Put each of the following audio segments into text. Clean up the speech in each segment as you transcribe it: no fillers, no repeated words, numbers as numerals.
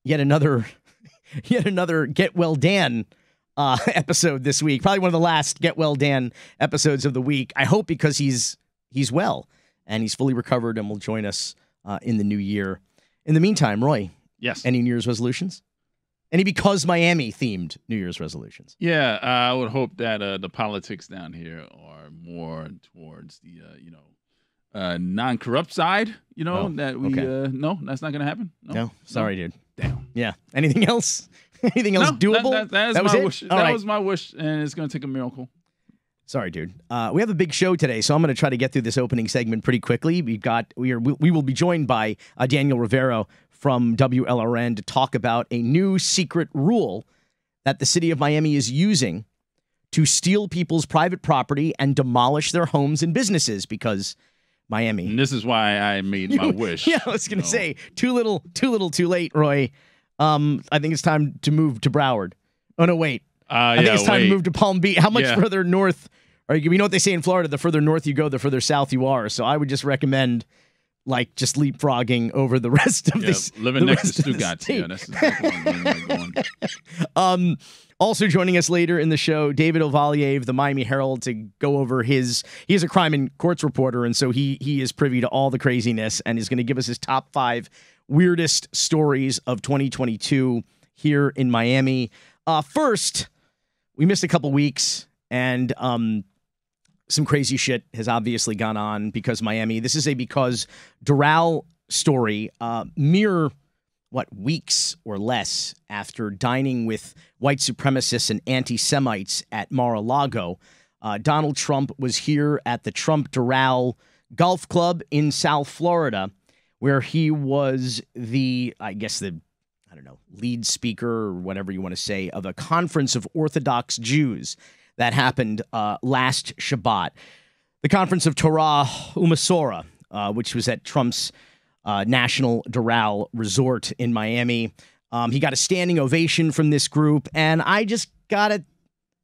yet another Get Well Dan episode this week. Probably one of the last Get Well Dan episodes of the week. I hope because he's well and he's fully recovered and will join us in the new year. In the meantime, Roy. Yes. Any New Year's resolutions? Any Because Miami themed New Year's resolutions? Yeah, I would hope that the politics down here are more towards the non-corrupt side. That we no, that's not going to happen. No, sorry, dude. Damn. Yeah. Anything else? Anything else doable? That was my wish. That was my wish, and it's going to take a miracle. Sorry, dude. We have a big show today, so I'm going to try to get through this opening segment pretty quickly. We will be joined by Danny Rivero from WLRN to talk about a new secret rule that the city of Miami is using to steal people's private property and demolish their homes and businesses because Miami. And this is why I made my wish. Yeah, I was going to say, too little, too late, Roy. I think it's time to move to Broward. Oh, no, wait. I think it's time to move to Palm Beach. How much further north are you? You know what they say in Florida, the further north you go, the further south you are. So I would just recommend just leapfrogging over the rest of this. Living next to Stugotz. Yeah, that's exactly where I'm going. Also joining us later in the show, David Ovalle of the Miami Herald to go over he is a crime and courts reporter, and so he is privy to all the craziness and is going to give us his top 5 weirdest stories of 2022 here in Miami. First, we missed a couple weeks, and some crazy shit has obviously gone on because Miami. This is a Because Doral story, mere weeks or less after dining with white supremacists and anti-Semites at Mar-a-Lago. Donald Trump was here at the Trump Doral Golf Club in South Florida, where he was the lead speaker or whatever you want to say of a conference of Orthodox Jews that happened last Shabbat. The Conference of Torah Umasora, which was at Trump's National Doral Resort in Miami. He got a standing ovation from this group, and I just got to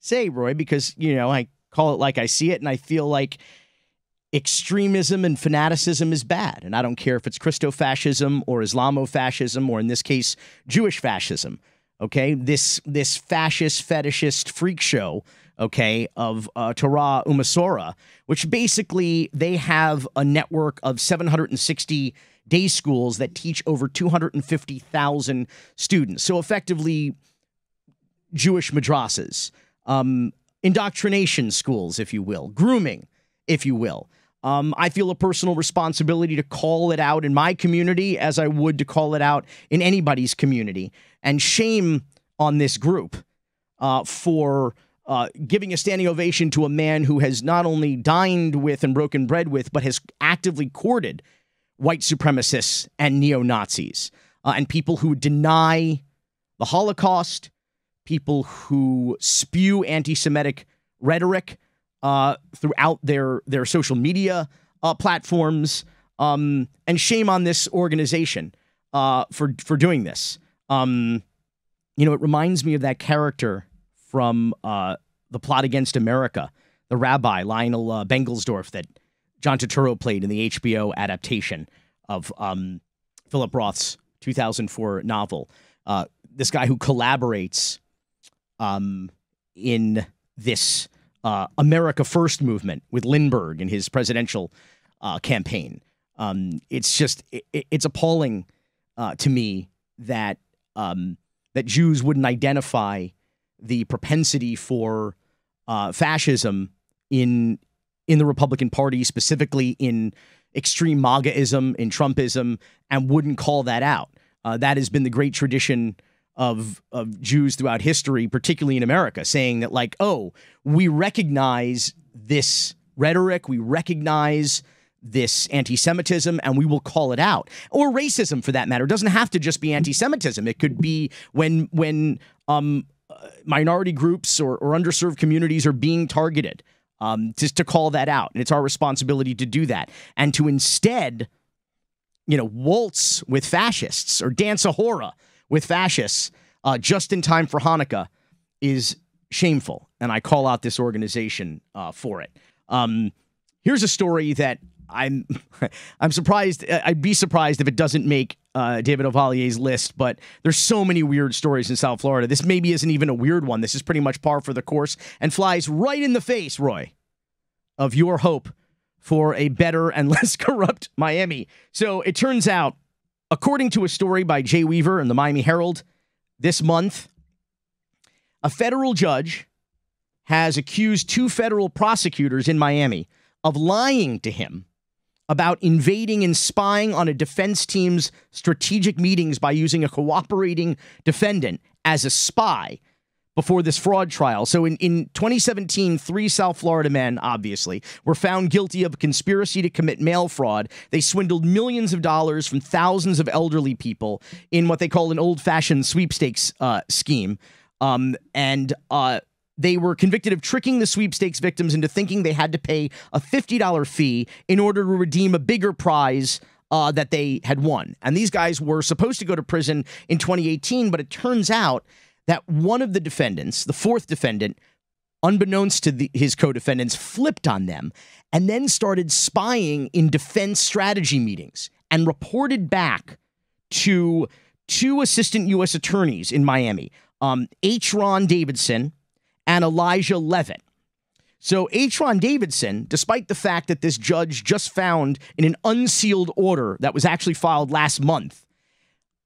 say, Roy, because, I call it like I see it, and I feel like extremism and fanaticism is bad, and I don't care if it's Christo-fascism or Islamo-fascism or, in this case, Jewish fascism, okay? This fascist, fetishist freak show, okay, of Torah Umasora, which basically they have a network of 760 day schools that teach over 250,000 students. So effectively, Jewish madrasas, indoctrination schools, if you will, grooming, if you will. I feel a personal responsibility to call it out in my community as I would to call it out in anybody's community. And shame on this group for giving a standing ovation to a man who has not only dined with and broken bread with, but has actively courted white supremacists and neo-Nazis and people who deny the Holocaust, people who spew anti-Semitic rhetoric throughout their social media platforms, and shame on this organization for doing this. It reminds me of that character from The Plot Against America, the rabbi Lionel Bengelsdorf that John Turturro played in the HBO adaptation of Philip Roth's 2004 novel. This guy who collaborates in this America First movement with Lindbergh in his presidential campaign. It's appalling to me that Jews wouldn't identify the propensity for fascism in the Republican Party, specifically in extreme MAGAism, in Trumpism, and wouldn't call that out. That has been the great tradition of Jews throughout history, particularly in America, saying that we recognize this rhetoric, we recognize this anti-Semitism, and we will call it out. Or racism, for that matter. It doesn't have to just be anti-Semitism. It could be when minority groups or underserved communities are being targeted, just to call that out. And it's our responsibility to do that. And to instead, waltz with fascists or dance a hora with fascists just in time for Hanukkah is shameful. And I call out this organization for it. Here's a story that I'm surprised. I'd be surprised if it doesn't make David Ovalle's list, but there's so many weird stories in South Florida. This maybe isn't even a weird one. This is pretty much par for the course and flies right in the face, Roy, of your hope for a better and less corrupt Miami. So it turns out, according to a story by Jay Weaver in the Miami Herald this month, a federal judge has accused 2 federal prosecutors in Miami of lying to him about invading and spying on a defense team's strategic meetings by using a cooperating defendant as a spy before this fraud trial. So in 2017, 3 South Florida men, obviously, were found guilty of a conspiracy to commit mail fraud. They swindled millions of dollars from thousands of elderly people in what they call an old-fashioned sweepstakes scheme. They were convicted of tricking the sweepstakes victims into thinking they had to pay a $50 fee in order to redeem a bigger prize that they had won. And these guys were supposed to go to prison in 2018, but it turns out that one of the defendants, the 4th defendant, unbeknownst to his co-defendants, flipped on them and then started spying in defense strategy meetings and reported back to 2 assistant U.S. attorneys in Miami, H. Ron Davidson and Elijah Levitt. So H. Ron Davidson, despite the fact that this judge just found in an unsealed order that was actually filed last month,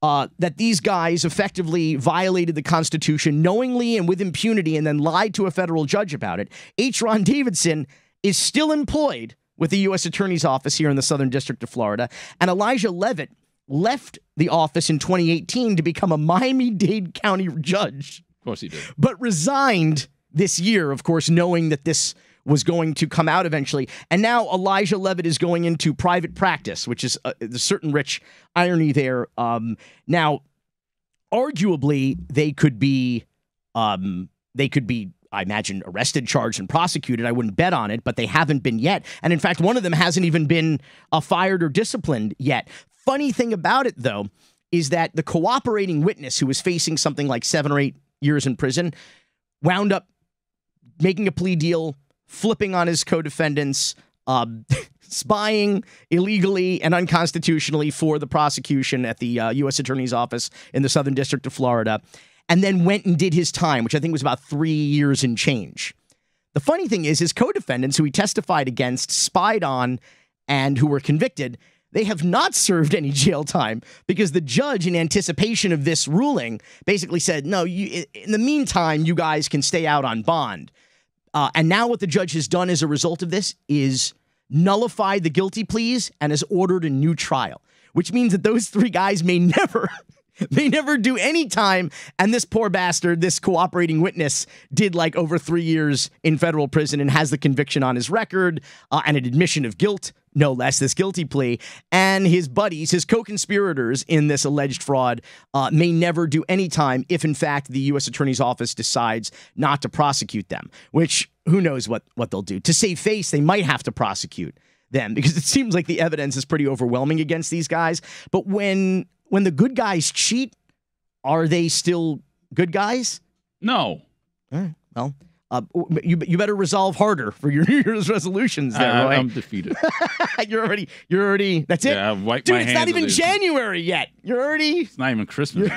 that these guys effectively violated the Constitution knowingly and with impunity and then lied to a federal judge about it, H. Ron Davidson is still employed with the U.S. Attorney's Office here in the Southern District of Florida, and Elijah Levitt left the office in 2018 to become a Miami-Dade County judge. Of course he did. But resigned this year, of course, knowing that this was going to come out eventually. And now Elijah Levitt is going into private practice, which is a certain rich irony there. Now, arguably, they could be, I imagine, arrested, charged, and prosecuted. I wouldn't bet on it, but they haven't been yet. And in fact, one of them hasn't even been fired or disciplined yet. Funny thing about it, though, is that the cooperating witness who was facing something like 7 or 8 years in prison wound up making a plea deal, flipping on his co-defendants, spying illegally and unconstitutionally for the prosecution at the U.S. Attorney's Office in the Southern District of Florida, and then went and did his time, which I think was about 3 years and change. The funny thing is his co-defendants, who he testified against, spied on, and who were convicted, they have not served any jail time because the judge, in anticipation of this ruling, basically said, no, in the meantime, you guys can stay out on bond. And now what the judge has done as a result of this is nullified the guilty pleas and has ordered a new trial, which means that those 3 guys may never do any time. And this poor bastard, this cooperating witness, did like over 3 years in federal prison and has the conviction on his record and an admission of guilt, no less, this guilty plea. And his buddies, his co-conspirators in this alleged fraud, may never do any time if, in fact, the U.S. Attorney's Office decides not to prosecute them, which who knows what they'll do. To save face, they might have to prosecute them because it seems like the evidence is pretty overwhelming against these guys. But when the good guys cheat, are they still good guys? No. All right. Well, you better resolve harder for your New Year's resolutions there, Roy. I'm defeated. You're already, that's it? Yeah, I've wiped Dude, my it's hands not even of this. January yet. It's not even Christmas.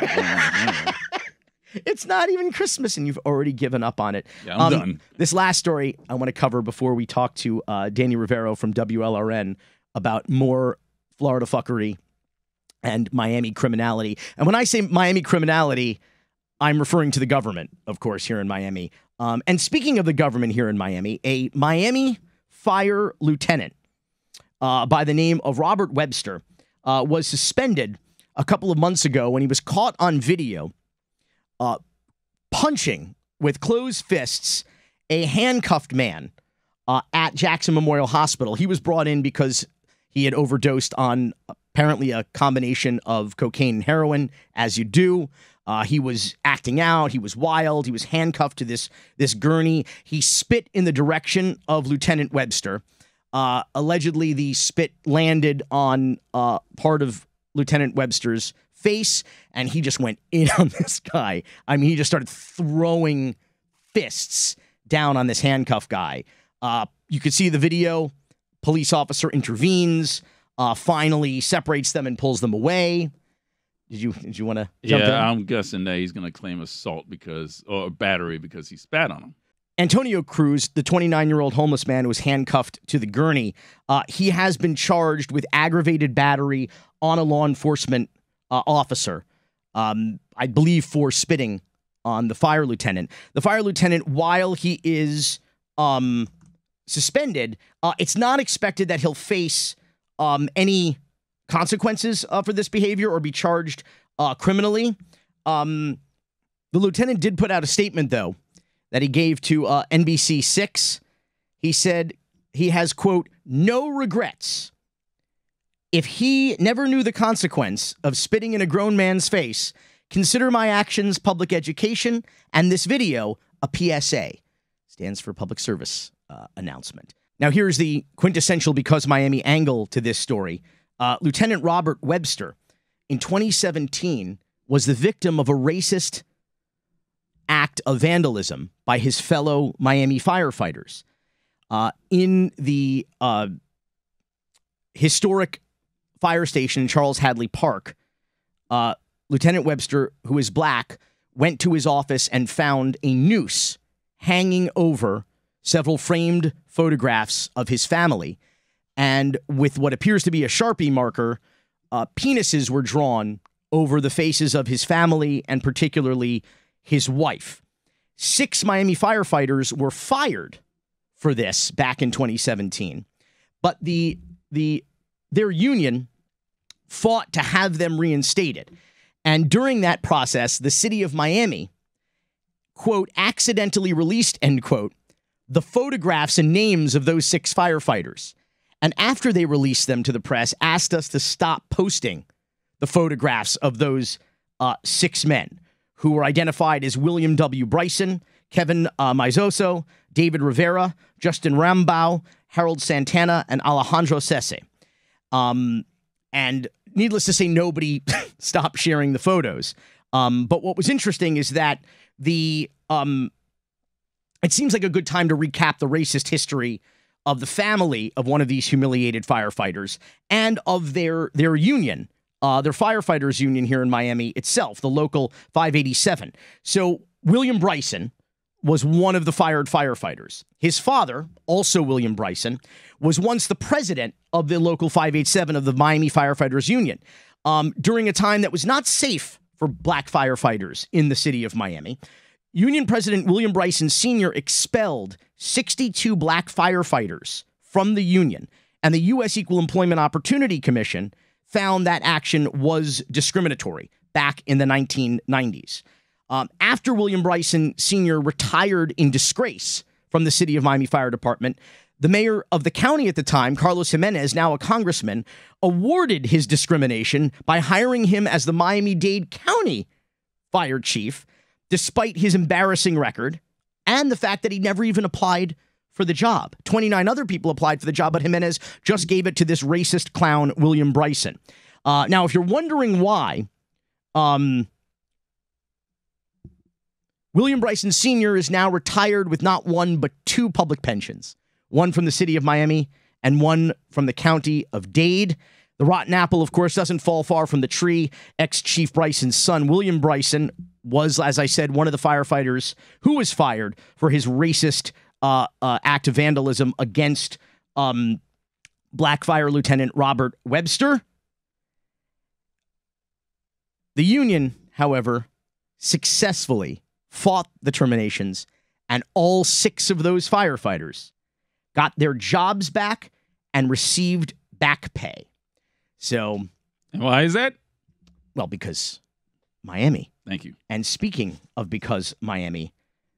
It's not even Christmas, and you've already given up on it. Yeah, I'm done. This last story I want to cover before we talk to Danny Rivero from WLRN about more Florida fuckery and Miami criminality. And when I say Miami criminality, I'm referring to the government, of course, here in Miami. And speaking of the government here in Miami, a Miami fire lieutenant by the name of Robert Webster was suspended a couple of months ago when he was caught on video punching with closed fists a handcuffed man at Jackson Memorial Hospital. He was brought in because he had overdosed on apparently a combination of cocaine and heroin, as you do. He was acting out. He was wild. He was handcuffed to this gurney. He spit in the direction of Lieutenant Webster. Allegedly, the spit landed on part of Lieutenant Webster's face, and he just went in on this guy. I mean, he just started throwing fists down on this handcuffed guy. You could see the video. Police officer intervenes, finally separates them and pulls them away. Did you want to jump in? Yeah, I'm guessing that he's going to claim assault or battery because he spat on him. Antonio Cruz, the 29-year-old homeless man who was handcuffed to the gurney, he has been charged with aggravated battery on a law enforcement officer, I believe for spitting on the fire lieutenant. The fire lieutenant, while he is suspended, it's not expected that he'll face any consequences for this behavior or be charged criminally. The lieutenant did put out a statement, though, that he gave to NBC6. He said he has, quote, no regrets. If he never knew the consequence of spitting in a grown man's face, consider my actions public education and this video a PSA. Stands for public service announcement. Now, here's the quintessential Because Miami angle to this story. Lieutenant Robert Webster, in 2017, was the victim of a racist act of vandalism by his fellow Miami firefighters. In the historic fire station in Charles Hadley Park, Lieutenant Webster, who is black, went to his office and found a noose hanging over several framed photographs of his family. And with what appears to be a Sharpie marker, penises were drawn over the faces of his family and particularly his wife. 6 Miami firefighters were fired for this back in 2017. But their union fought to have them reinstated. And during that process, the city of Miami, quote, accidentally released, end quote, the photographs and names of those 6 firefighters. And after they released them to the press, asked us to stop posting the photographs of those 6 men who were identified as William W. Bryson, Kevin Maizoso, David Rivero, Justin Rambau, Harold Santana, and Alejandro Cese. And needless to say, nobody stopped sharing the photos. But what was interesting is that it seems like a good time to recap the racist history of the family of one of these humiliated firefighters and of their union, their firefighters union here in Miami itself, the local 587. So William Bryson was one of the fired firefighters. His father, also William Bryson, was once the president of the local 587 of the Miami Firefighters Union during a time that was not safe for black firefighters in the city of Miami. Union President William Bryson Sr. expelled 62 black firefighters from the union, and the U.S. Equal Employment Opportunity Commission found that action was discriminatory back in the 1990s. After William Bryson Sr. retired in disgrace from the city of Miami Fire Department, the mayor of the county at the time, Carlos Jimenez, now a congressman, awarded his discrimination by hiring him as the Miami-Dade County fire chief, despite his embarrassing record and the fact that he never even applied for the job. 29 other people applied for the job, but Jimenez just gave it to this racist clown, William Bryson. Now, if you're wondering why, William Bryson Sr. is now retired with not one but 2 public pensions, one from the city of Miami and one from the county of Dade. The rotten apple, of course, doesn't fall far from the tree. Ex-Chief Bryson's son, William Bryson, was, as I said, one of the firefighters who was fired for his racist act of vandalism against Black Fire Lieutenant Robert Webster. The union, however, successfully fought the terminations, and all 6 of those firefighters got their jobs back and received back pay. So, and why is that? Well, because Miami. Thank you. And speaking of because Miami,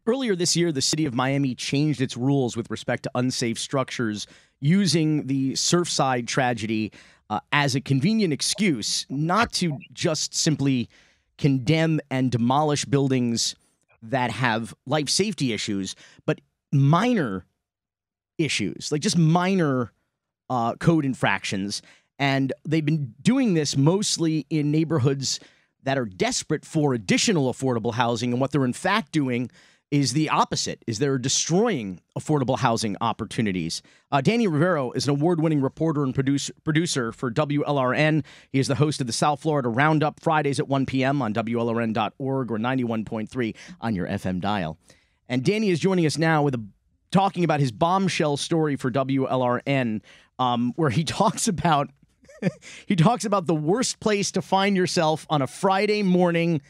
earlier this year, the city of Miami changed its rules with respect to unsafe structures, using the Surfside tragedy as a convenient excuse not to just simply condemn and demolish buildings that have life safety issues, but minor issues, like just minor code infractions. And they've been doing this mostly in neighborhoods that are desperate for additional affordable housing. And what they're in fact doing is the opposite, is they're destroying affordable housing opportunities. Danny Rivero is an award-winning reporter and producer for WLRN. He is the host of the South Florida Roundup, Fridays at 1 p.m. on WLRN.org or 91.3 on your FM dial. And Danny is joining us now talking about his bombshell story for WLRN, where he talks about the worst place to find yourself on a Friday morning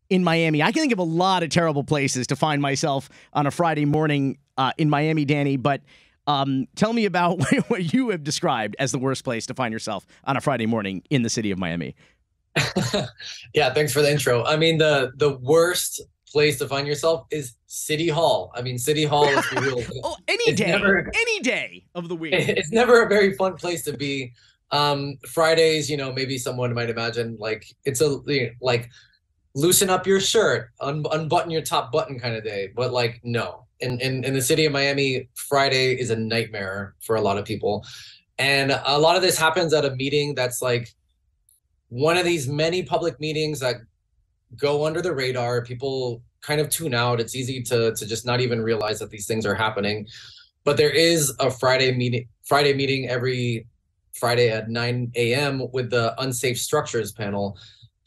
in Miami. I can think of a lot of terrible places to find myself on a Friday morning in Miami, Danny, but tell me about what you have described as the worst place to find yourself on a Friday morning in the city of Miami. Yeah, thanks for the intro. I mean, the worst place to find yourself is City Hall. I mean, City Hall is the real any day of the week. It's never a very fun place to be. Fridays, maybe someone might imagine like it's like loosen up your shirt, unbutton your top button kind of day. But like, no, in the city of Miami, Friday is a nightmare for a lot of people. And a lot of this happens at a meeting that's like one of these many public meetings that go under the radar. People kind of tune out. It's easy to just not even realize that these things are happening. But there is a Friday meeting every Friday at 9 a.m. with the Unsafe Structures panel.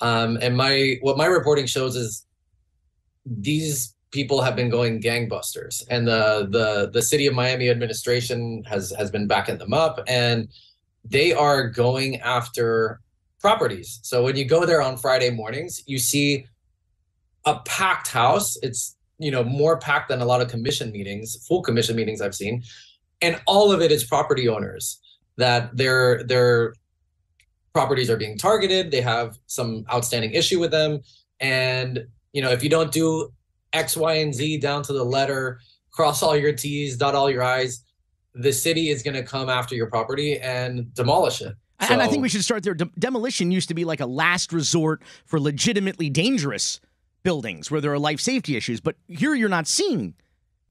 And what my reporting shows is these people have been going gangbusters, and the city of Miami administration has been backing them up, and they are going after properties. So when you go there on Friday mornings, you see a packed house. It's more packed than a lot of full commission meetings I've seen, and all of it is property owners that their properties are being targeted. They have some outstanding issue with them. And, if you don't do X, Y, and Z down to the letter, cross all your T's, dot all your I's, the city is going to come after your property and demolish it. And I think we should start there. Demolition used to be like a last resort for legitimately dangerous buildings where there are life safety issues. But here you're not seeing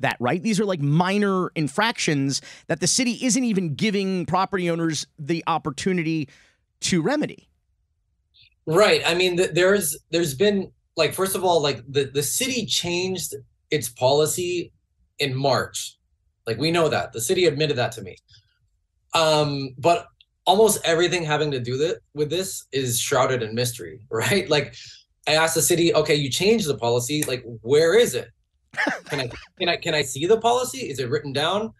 that, right? These are like minor infractions that the city isn't even giving property owners the opportunity to remedy. Right. I mean, there's been like, first of all, like the city changed its policy in March. Like, we know that the city admitted that to me. But almost everything having to do with this is shrouded in mystery, right? Like, I asked the city, okay, you changed the policy. Like, where is it? Can I see the policy? Is it written down?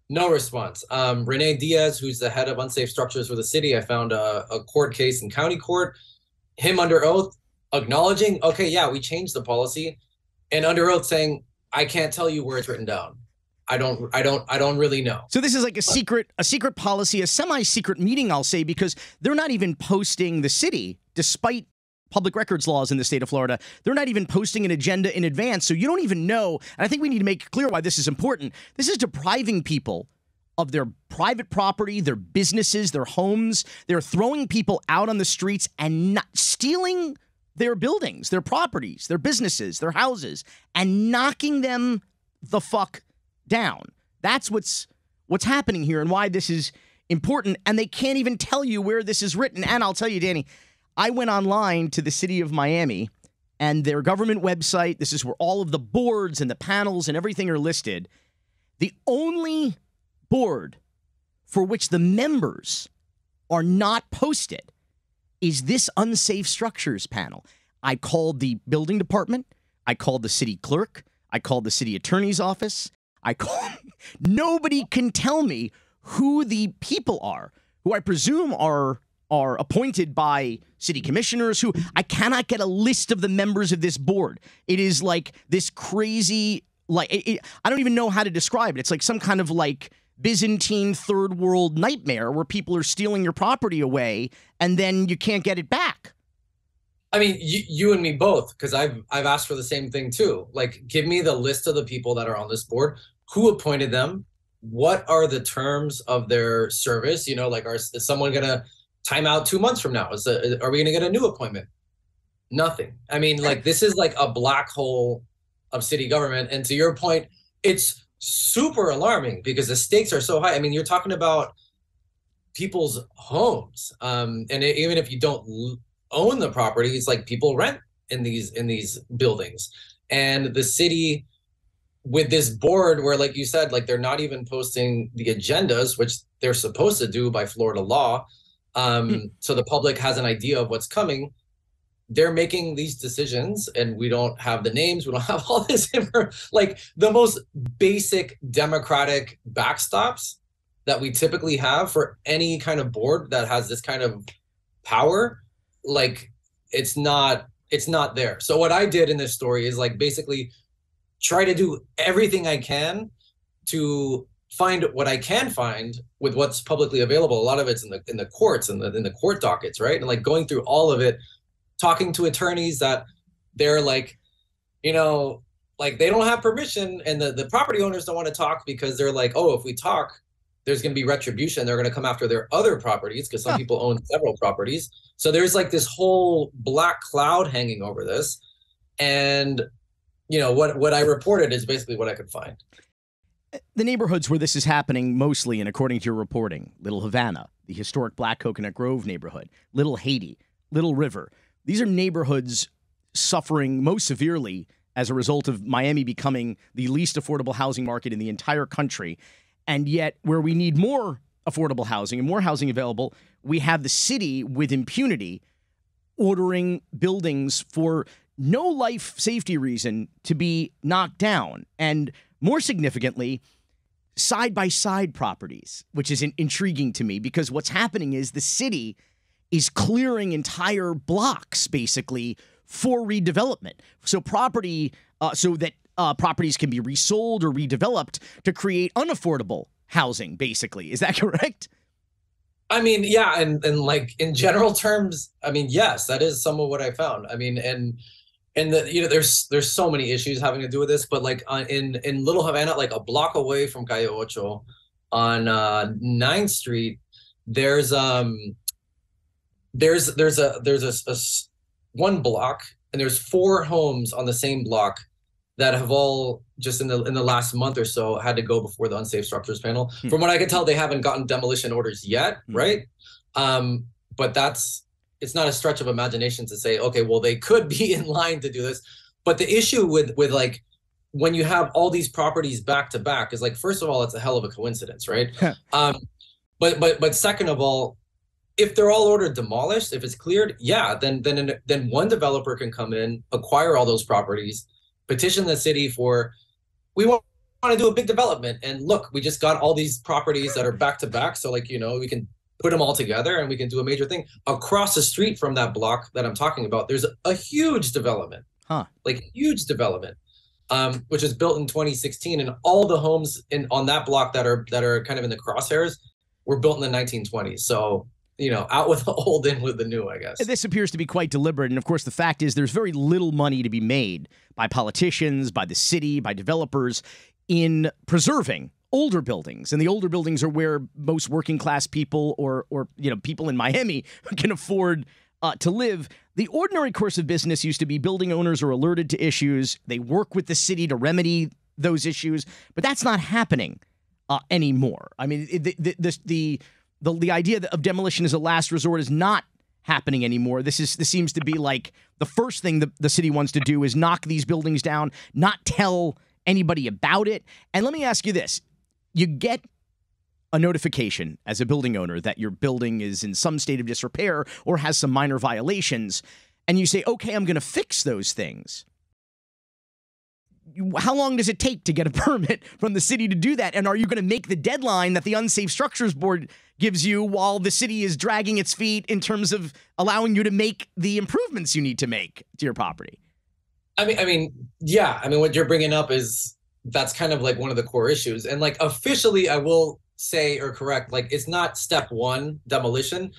No response. Renee Diaz, who's the head of unsafe structures for the city, I found a court case in county court, him under oath, acknowledging, okay, yeah, we changed the policy, and under oath saying, I can't tell you where it's written down. I don't really know. So this is like a secret policy, a semi-secret meeting, I'll say, because they're not even posting the city, despite public records laws in the state of Florida. They're not even posting an agenda in advance, so you don't even know. And I think we need to make clear why this is important. This is depriving people of their private property, their businesses, their homes. They're throwing people out on the streets and not stealing their buildings, their properties, their businesses, their houses, and knocking them the fuck down. That's what's happening here and why this is important. And they can't even tell you where this is written. And I'll tell you, Danny, I went online to the city of Miami and their government website. This is where all of the boards and the panels and everything are listed. The only board for which the members are not posted is this unsafe structures panel. I called the building department. I called the city clerk. I called the city attorney's office. Nobody can tell me who the people are, who I presume are appointed by city commissioners, who I cannot get a list of the members of this board. It is like this crazy, I don't even know how to describe it. It's like some kind of like Byzantine third world nightmare where people are stealing your property away and then you can't get it back. I mean, you and me both, because I've asked for the same thing too. Like, give me the list of the people that are on this board, who appointed them, what are the terms of their service? Like, is someone gonna time out 2 months from now? Are we gonna get a new appointment? Nothing. I mean, like, this is like a black hole of city government. And to your point, it's super alarming because the stakes are so high. I mean, you're talking about people's homes, and even if you don't own the property, it's like people rent in these buildings, and the city with this board where, like you said, like they're not even posting the agendas, which they're supposed to do by Florida law, so the public has an idea of what's coming. They're making these decisions, and we don't have the names. We don't have all this like the most basic democratic backstops that we typically have for any kind of board that has this kind of power. Like it's not there. So what I did in this story is like basically try to do everything I can to find what I can find with what's publicly available. A lot of it's in the courts and in the court dockets, right? And like going through all of it, talking to attorneys that they're like, you know, like they don't have permission, and the property owners don't want to talk because they're like, oh, if we talk, there's going to be retribution. They're going to come after their other properties because some people own several properties. So there's like this whole black cloud hanging over this. And, you know, what I reported is basically what I could find. The neighborhoods where this is happening mostly, and according to your reporting, Little Havana, the historic Black Coconut Grove neighborhood, Little Haiti, Little River. These are neighborhoods suffering most severely as a result of Miami becoming the least affordable housing market in the entire country. And yet, where we need more affordable housing and more housing available, we have the city with impunity ordering buildings for no life safety reason to be knocked down. And more significantly, side-by-side properties, which is intriguing to me because what's happening is the city is clearing entire blocks, basically, for redevelopment. So property, so that properties can be resold or redeveloped to create unaffordable housing, basically. Is that correct? I mean, yeah, and like in general terms, I mean, yes, that is some of what I found. I mean, and the, you know, there's so many issues having to do with this, but like in Little Havana, like a block away from Calle Ocho on 9th Street, there's a one block, and there's 4 homes on the same block that have all just in the last month or so had to go before the unsafe structures panel. From what I can tell, they haven't gotten demolition orders yet, right? But it's not a stretch of imagination to say, okay, well, they could be in line to do this. But the issue with like when you have all these properties back to back is like, first of all, it's a hell of a coincidence, right? But second of all, if they're all ordered demolished, if it's cleared, yeah, then one developer can come in, acquire all those properties, petition the city for, we want to do a big development. And look, we just got all these properties that are back to back. So like, you know, we can put them all together and we can do a major thing. Across the street from that block that I'm talking about, there's a huge development, like huge development, which was built in 2016. And all the homes on that block that are kind of in the crosshairs were built in the 1920s. So, you know, out with the old, in with the new, I guess. This appears to be quite deliberate. And of course, the fact is there's very little money to be made by politicians, by the city, by developers in preserving older buildings. And the older buildings are where most working class people or you know, people in Miami can afford to live. The ordinary course of business used to be building owners are alerted to issues. They work with the city to remedy those issues. But that's not happening anymore. I mean, the idea of demolition as a last resort is not happening anymore. This seems to be like the first thing the city wants to do is knock these buildings down, not tell anybody about it. And let me ask you this. You get a notification as a building owner that your building is in some state of disrepair or has some minor violations, and you say, okay, I'm going to fix those things. How long does it take to get a permit from the city to do that? And are you going to make the deadline that the Unsafe Structures Board gives you while the city is dragging its feet in terms of allowing you to make the improvements you need to make to your property? I mean, yeah. I mean, what you're bringing up is that's kind of like one of the core issues. And like officially, I will say or correct, like it's not step 1 demolition,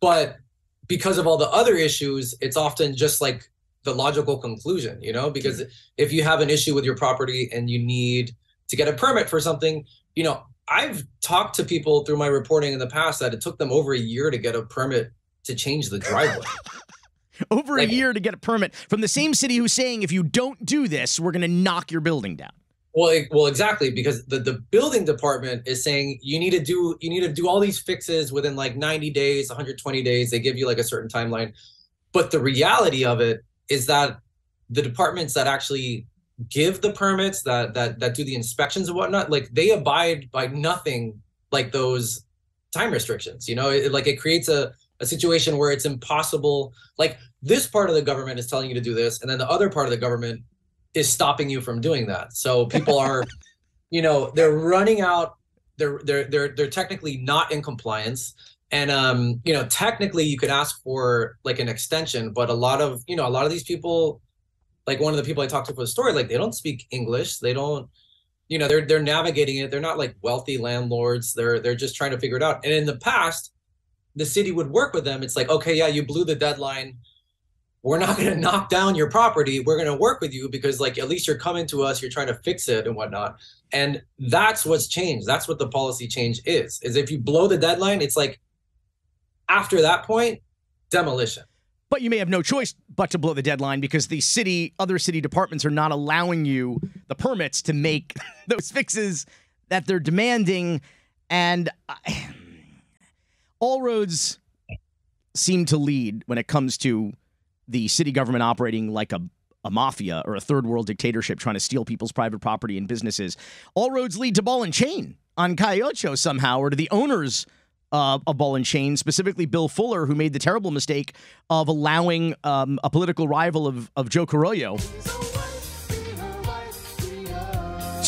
but because of all the other issues, it's often just like the logical conclusion, you know, because if you have an issue with your property and you need to get a permit for something, you know, I've talked to people through my reporting in the past that it took them over a year to get a permit to change the driveway. Over a year to get a permit from the same city who's saying, if you don't do this, we're going to knock your building down. Well, exactly, because the building department is saying you need to do all these fixes within like 90 days, 120 days. They give you like a certain timeline. But the reality of it is that the departments that actually give the permits, that do the inspections and whatnot, like they abide by nothing like those time restrictions. You know, it creates a situation where it's impossible. Like this part of the government is telling you to do this, and then the other part of the government is stopping you from doing that. So people are, you know, they're running out. They're technically not in compliance. And you know, technically you could ask for like an extension, but a lot of these people, like one of the people I talked to for the story, like they don't speak English. They don't, you know, they're navigating it. They're not like wealthy landlords. They're just trying to figure it out. And in the past, the city would work with them. It's like, okay, yeah, you blew the deadline. We're not going to knock down your property. We're going to work with you because like, at least you're coming to us, you're trying to fix it and whatnot. And that's what's changed. That's what the policy change is if you blow the deadline, it's like after that point, demolition. But you may have no choice but to blow the deadline because the other city departments are not allowing you the permits to make those fixes that they're demanding. And all roads seem to lead when it comes to the city government operating like a mafia or a third world dictatorship trying to steal people's private property and businesses. All roads lead to ball and chain on Calle Ocho somehow, or to the owners of ball and chain, specifically Bill Fuller, who made the terrible mistake of allowing a political rival of Joe Carollo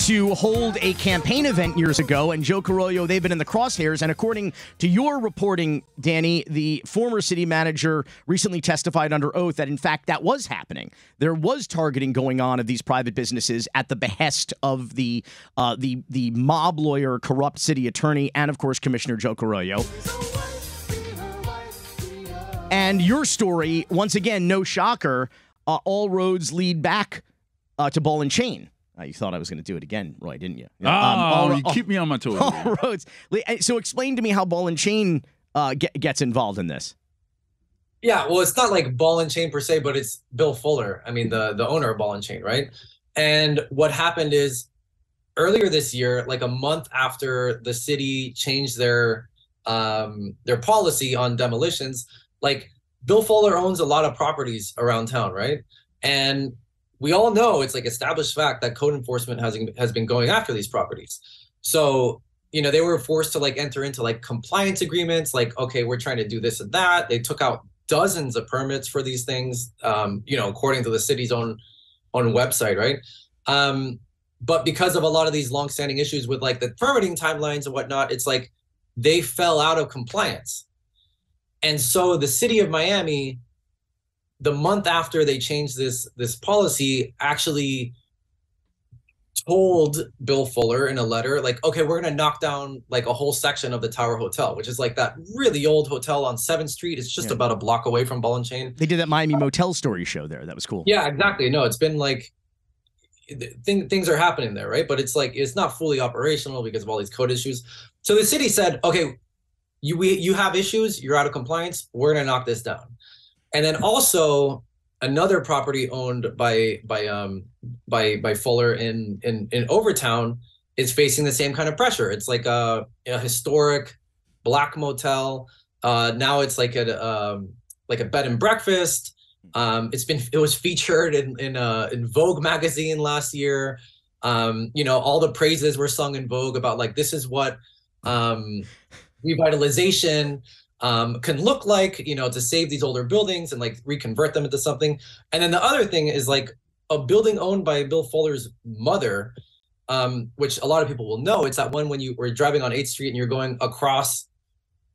to hold a campaign event years ago. And Joe Carollo, they've been in the crosshairs. And according to your reporting, Danny, the former city manager recently testified under oath that, in fact, that was happening. There was targeting going on of these private businesses at the behest of the mob lawyer, corrupt city attorney, and, of course, Commissioner Joe Carollo. And your story, once again, no shocker, all roads lead back to ball and chain. You thought I was going to do it again, Roy, didn't you? You keep me on my toes. All roads. So explain to me how ball and chain gets involved in this. Yeah, well, it's not like ball and chain per se, but it's Bill Fuller. I mean, the owner of ball and chain, right? And what happened is earlier this year, like a month after the city changed their policy on demolitions, like Bill Fuller owns a lot of properties around town, right? And we all know it's like established fact that code enforcement has been going after these properties. So, you know, they were forced to like enter into like compliance agreements, like, okay, we're trying to do this and that. They took out dozens of permits for these things, you know, according to the city's own website, right? But because of a lot of these longstanding issues with like the permitting timelines and whatnot, it's like they fell out of compliance. And so the city of Miami, the month after they changed this policy, actually told Bill Fuller in a letter, like, okay, we're going to knock down like a whole section of the Tower Hotel, which is like that really old hotel on 7th Street. It's just about a block away from Ball and Chain. They did that Miami Motel Story show there. That was cool. Yeah, exactly. No, it's been like things are happening there, right? But it's like it's not fully operational because of all these code issues. So the city said, okay, you have issues, you're out of compliance, we're going to knock this down. And then also another property owned by Fuller in Overtown is facing the same kind of pressure. It's like a historic black motel. Now it's like a bed and breakfast. It was featured in Vogue magazine last year. You know, all the praises were sung in Vogue about like this is what revitalization can look like, you know, to save these older buildings and like reconvert them into something. And then the other thing is like a building owned by Bill Fuller's mother, which a lot of people will know. It's that one when you were driving on 8th Street and you're going across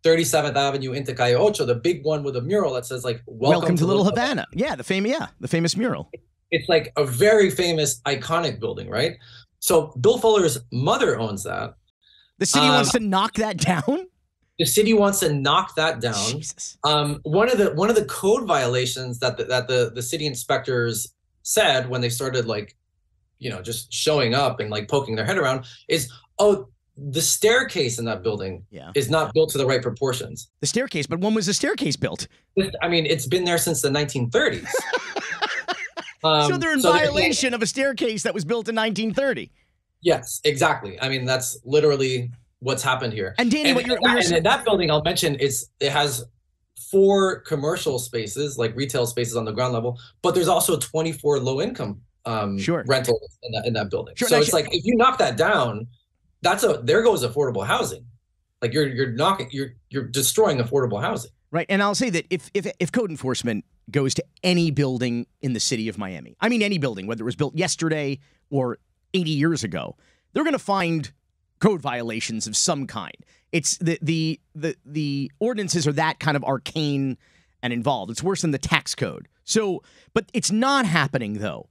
37th Avenue into Calle Ocho, the big one with a mural that says like, welcome to Little Havana. Yeah, the famous mural. It's like a very famous, iconic building, right? So Bill Fuller's mother owns that. The city wants to knock that down? The city wants to knock that down. Jesus. One of the code violations that the city inspectors said when they started like, you know, just showing up and like poking their head around is, oh, the staircase in that building is not built to the right proportions. The staircase, but when was the staircase built? I mean, it's been there since the 1930s. So they're in violation of a staircase that was built in 1930. Yes, exactly. I mean, that's literally what's happened here. And Danny, and in that building, I'll mention it has 4 commercial spaces, like retail spaces on the ground level, but there's also 24 low income Sure. rentals in that building. Sure, So it's like, if you knock that down, there goes affordable housing. Like you're destroying affordable housing. Right. And I'll say that if code enforcement goes to any building in the city of Miami, I mean, any building, whether it was built yesterday or 80 years ago, they're going to find code violations of some kind. It's the ordinances are that kind of arcane and involved. It's worse than the tax code. So, but it's not happening, though,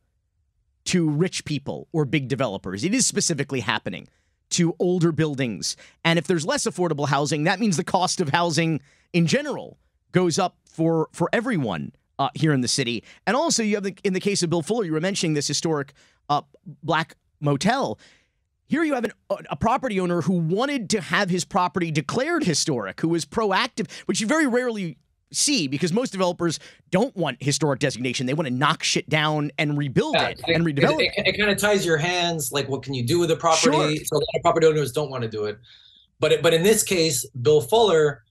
to rich people or big developers. It is specifically happening to older buildings. And if there's less affordable housing, that means the cost of housing in general goes up for everyone here in the city. And also, you have in the case of Bill Fuller, you were mentioning this historic black motel. Here you have a property owner who wanted to have his property declared historic, who was proactive, which you very rarely see because most developers don't want historic designation. They want to knock shit down and rebuild it and redevelop it. It kind of ties your hands. Like, what can you do with the property? Sure. So a lot of property owners don't want to do it. But in this case, Bill Fuller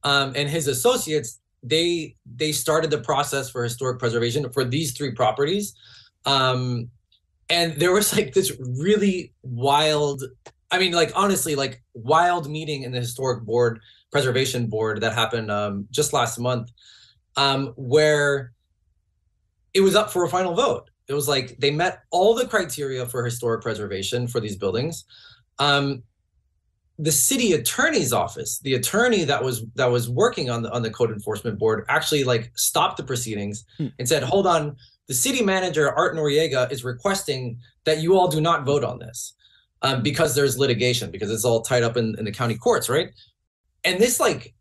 and his associates, they started the process for historic preservation for these 3 properties. And there was like this really wild, I mean, like, honestly, like wild meeting in the historic preservation board that happened just last month, where it was up for a final vote. It was like they met all the criteria for historic preservation for these buildings. The city attorney's office, the attorney that was working on the code enforcement board, actually like stopped the proceedings and said, "Hold on, the city manager Art Noriega is requesting that you all do not vote on this because there's litigation, because it's all tied up in the county courts, right?" And this like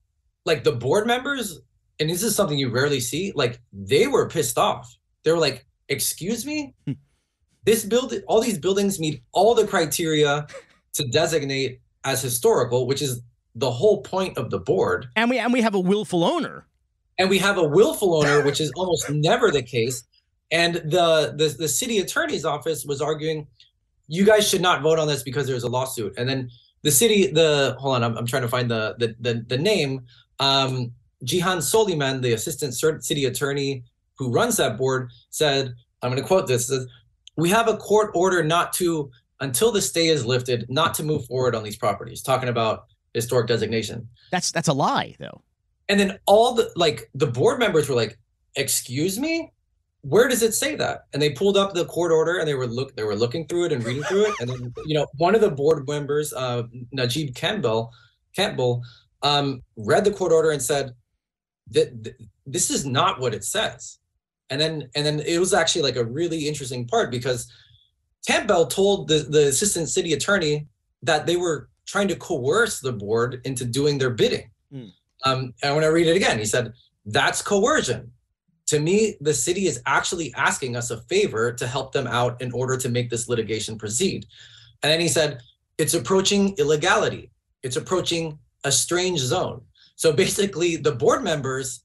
the board members, and this is something you rarely see, like they were pissed off. They were like, "Excuse me, all these buildings meet all the criteria to designate as historical, which is the whole point of the board. And we have a willful owner. And we have a willful owner, which is almost never the case. And the city attorney's office was arguing, you guys should not vote on this because there's a lawsuit. And then hold on, I'm trying to find the name. Jihan Soliman, the assistant city attorney who runs that board, said, I'm going to quote this, says, "We have a court order not to, until the stay is lifted, not to move forward on these properties," talking about historic designation. That's a lie, though. And then all the board members were like, "Excuse me? Where does it say that?" And they pulled up the court order and they were looking through it and reading through it. And then, one of the board members, Najib Campbell, read the court order and said that this is not what it says. And then it was actually like a really interesting part, because Campbell told the assistant city attorney that they were trying to coerce the board into doing their bidding. And when I read it again, he said, "That's coercion. To me, the city is actually asking us a favor to help them out in order to make this litigation proceed." And then he said, "It's approaching illegality. It's approaching a strange zone." So basically the board members,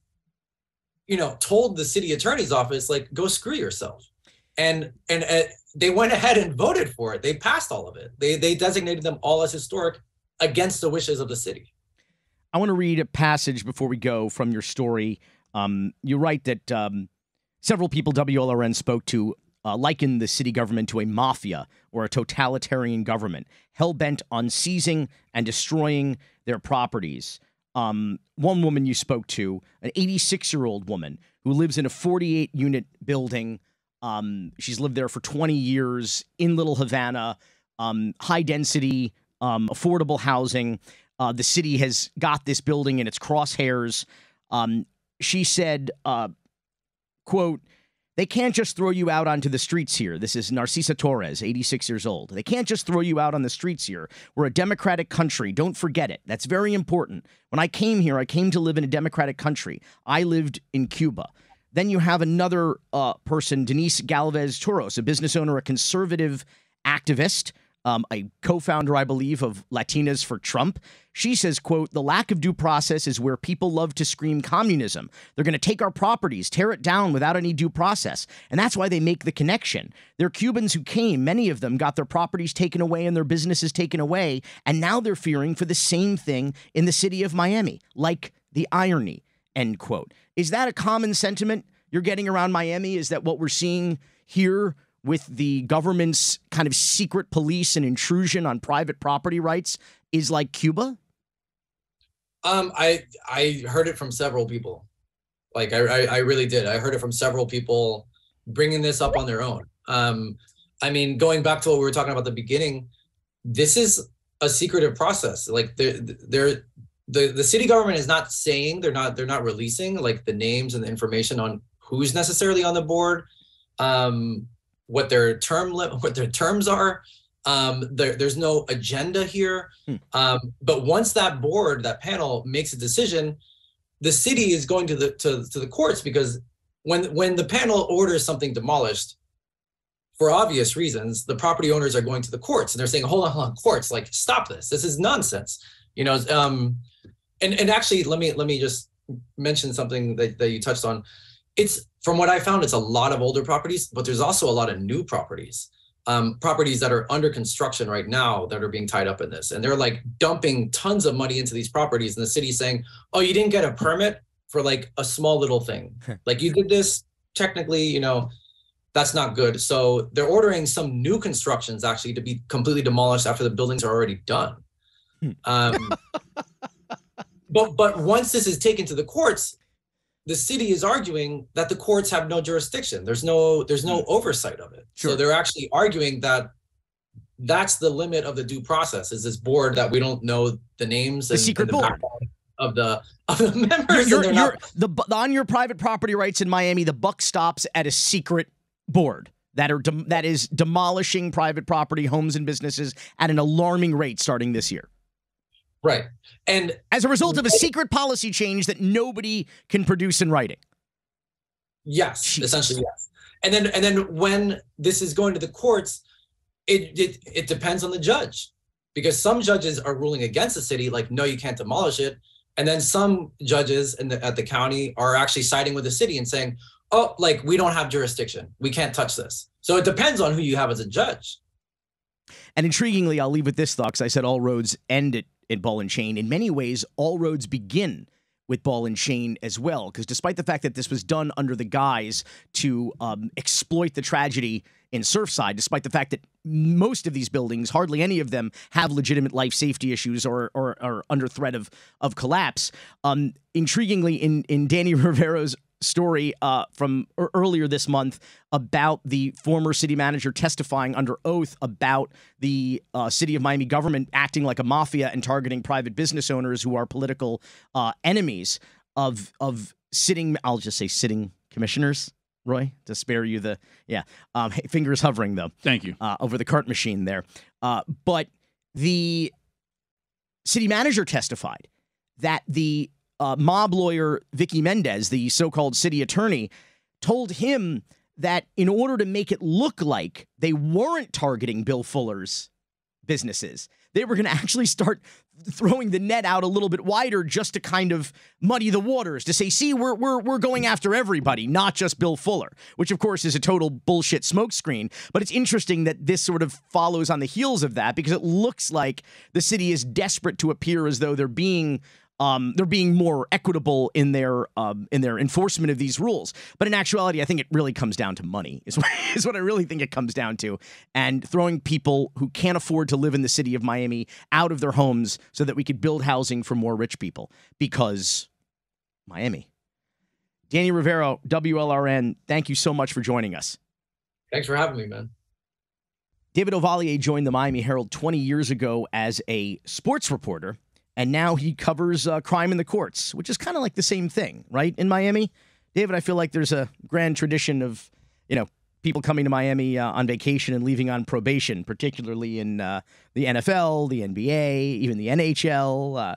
told the city attorney's office, like, go screw yourself. And they went ahead and voted for it. They passed all of it. They designated them all as historic against the wishes of the city. I want to read a passage before we go from your story. You write that several people WLRN spoke to liken the city government to a mafia or a totalitarian government, hell-bent on seizing and destroying their properties. One woman you spoke to, an 86-year-old woman who lives in a 48-unit building. She's lived there for 20 years in Little Havana, high-density, affordable housing. The city has got this building in its crosshairs. She said, quote, "They can't just throw you out onto the streets here." This is Narcisa Torres, 86 years old. "They can't just throw you out on the streets here. We're a democratic country. Don't forget it. That's very important. When I came here, I came to live in a democratic country. I lived in Cuba." Then you have another person, Denise Galvez Toros, a business owner, a conservative activist, a co-founder, I believe, of Latinas for Trump. She says, quote, "The lack of due process is where people love to scream communism. They're going to take our properties, tear it down without any due process. And that's why they make the connection. They're Cubans who came. Many of them got their properties taken away and their businesses taken away. And now they're fearing for the same thing in the city of Miami, like the irony," end quote. Is that a common sentiment you're getting around Miami? Is that what we're seeing here with the government's kind of secret police and intrusion on private property rights is like Cuba? I heard it from several people. Like I really did. I heard it from several people bringing this up on their own. I mean, going back to what we were talking about at the beginning, this is a secretive process. Like the city government is not saying, they're not releasing like the names and the information on who's necessarily on the board, what their terms are. There's no agenda here. But once that board, that panel makes a decision, the city is going to the courts, because when the panel orders something demolished, for obvious reasons, the property owners are going to the courts and they're saying, hold on, courts, like, stop this. This is nonsense. You know, and actually, let me just mention something that you touched on. It's, from what I found, it's a lot of older properties, but there's also a lot of new properties. Properties that are under construction right now that are being tied up in this. And they're like dumping tons of money into these properties, and the city's saying, oh, you didn't get a permit for like a small little thing. Like, you did this, technically, you know, that's not good. So they're ordering some new constructions actually to be completely demolished after the buildings are already done. But once this is taken to the courts, the city is arguing that the courts have no jurisdiction. There's no oversight of it. Sure. So they're actually arguing that that's the limit of the due process, is this board that we don't know the names, the secret board of the members. On your private property rights in Miami, the buck stops at a secret board that is demolishing private property, homes and businesses at an alarming rate starting this year. Right. And as a result of a secret policy change that nobody can produce in writing. Yes, Jesus. Essentially, yes. And then when this is going to the courts, it depends on the judge, because some judges are ruling against the city, like, no, you can't demolish it. And then some judges at the county are actually siding with the city and saying, oh, like, we don't have jurisdiction. We can't touch this. So it depends on who you have as a judge. And intriguingly, I'll leave with this thought, because I said all roads end at Ball and Chain. In many ways, all roads begin with Ball and Chain as well, because despite the fact that this was done under the guise to exploit the tragedy in Surfside, despite the fact that most of these buildings, hardly any of them, have legitimate life safety issues or are under threat of collapse. Intriguingly, in Danny Rivero's story from earlier this month about the former city manager testifying under oath about the city of Miami government acting like a mafia and targeting private business owners who are political enemies of sitting, I'll just say sitting commissioners, Roy, to spare you the, fingers hovering though. Thank you. Over the cart machine there. But the city manager testified that the mob lawyer Vicky Mendez, the so-called city attorney, told him that in order to make it look like they weren't targeting Bill Fuller's businesses, they were going to actually start throwing the net out a little bit wider just to kind of muddy the waters, to say, see, we're going after everybody, not just Bill Fuller, which of course is a total bullshit smokescreen. But it's interesting that this sort of follows on the heels of that, because it looks like the city is desperate to appear as though they're being more equitable in their enforcement of these rules. But in actuality, I think it really comes down to money, is what I really think it comes down to, and throwing people who can't afford to live in the city of Miami out of their homes so that we could build housing for more rich people, because Miami. Danny Rivero, WLRN, thank you so much for joining us. Thanks for having me, man. David Ovalle joined the Miami Herald 20 years ago as a sports reporter, and now he covers crime in the courts, which is kind of like the same thing, right, in Miami? David, I feel like there's a grand tradition of, people coming to Miami on vacation and leaving on probation, particularly in the NFL, the NBA, even the NHL.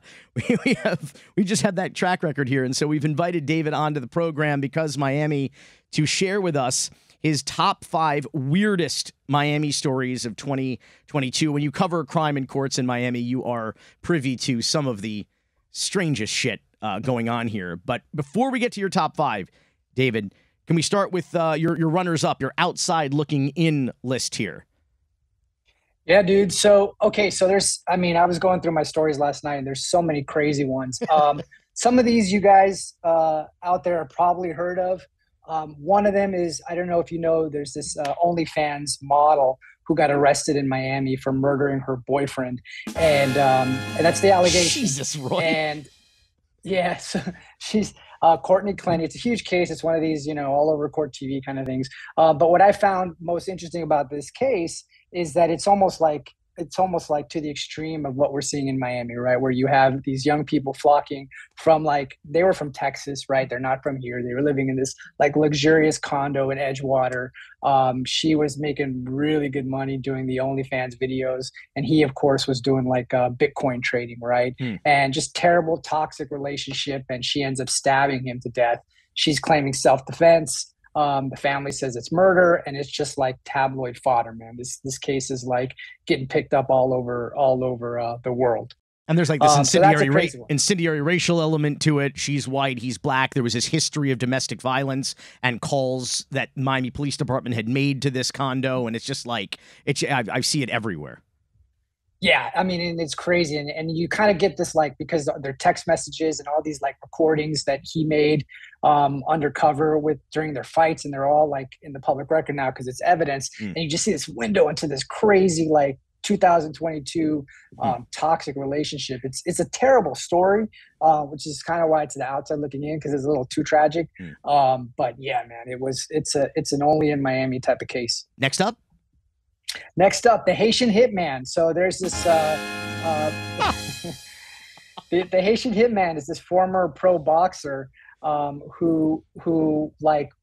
We just have that track record here, and so we've invited David onto the program because Miami to share with us his top 5 weirdest Miami stories of 2022. When you cover crime in courts in Miami, you are privy to some of the strangest shit going on here. But before we get to your top 5, David, can we start with your runners-up, your outside-looking-in list here? Yeah, dude. So there's, I was going through my stories last night, and there's so many crazy ones. Some of these you guys out there have probably heard of. One of them is, I don't know if you know, there's this OnlyFans model who got arrested in Miami for murdering her boyfriend, and that's the allegation. Jesus, Roy. And yeah, so she's Courtney Clenny. It's a huge case. It's one of these, all over court TV kind of things. But what I found most interesting about this case is that it's almost like to the extreme of what we're seeing in Miami, right? Where you have these young people flocking from, they were from Texas, right? They're not from here. They were living in this luxurious condo in Edgewater. She was making really good money doing the OnlyFans videos. And he, of course, was doing Bitcoin trading, right? And just terrible, toxic relationship. And she ends up stabbing him to death. She's claiming self-defense. The family says it's murder, and it's just tabloid fodder, man. This case is getting picked up all over the world. And there's this incendiary racial element to it. She's white, he's black. There was this history of domestic violence and calls that Miami Police Department had made to this condo, and it's just I see it everywhere. Yeah, I mean, and it's crazy, and you kind of get this because they're text messages and all these recordings that he made undercover during their fights, and they're all in the public record now because it's evidence. And you just see this window into this crazy 2022 toxic relationship. It's a terrible story, which is kind of why it's the outside looking in, because it's a little too tragic. But yeah, man, it's an only in Miami type of case. Next up, the Haitian hitman. So there's this the Haitian hitman is this former pro boxer who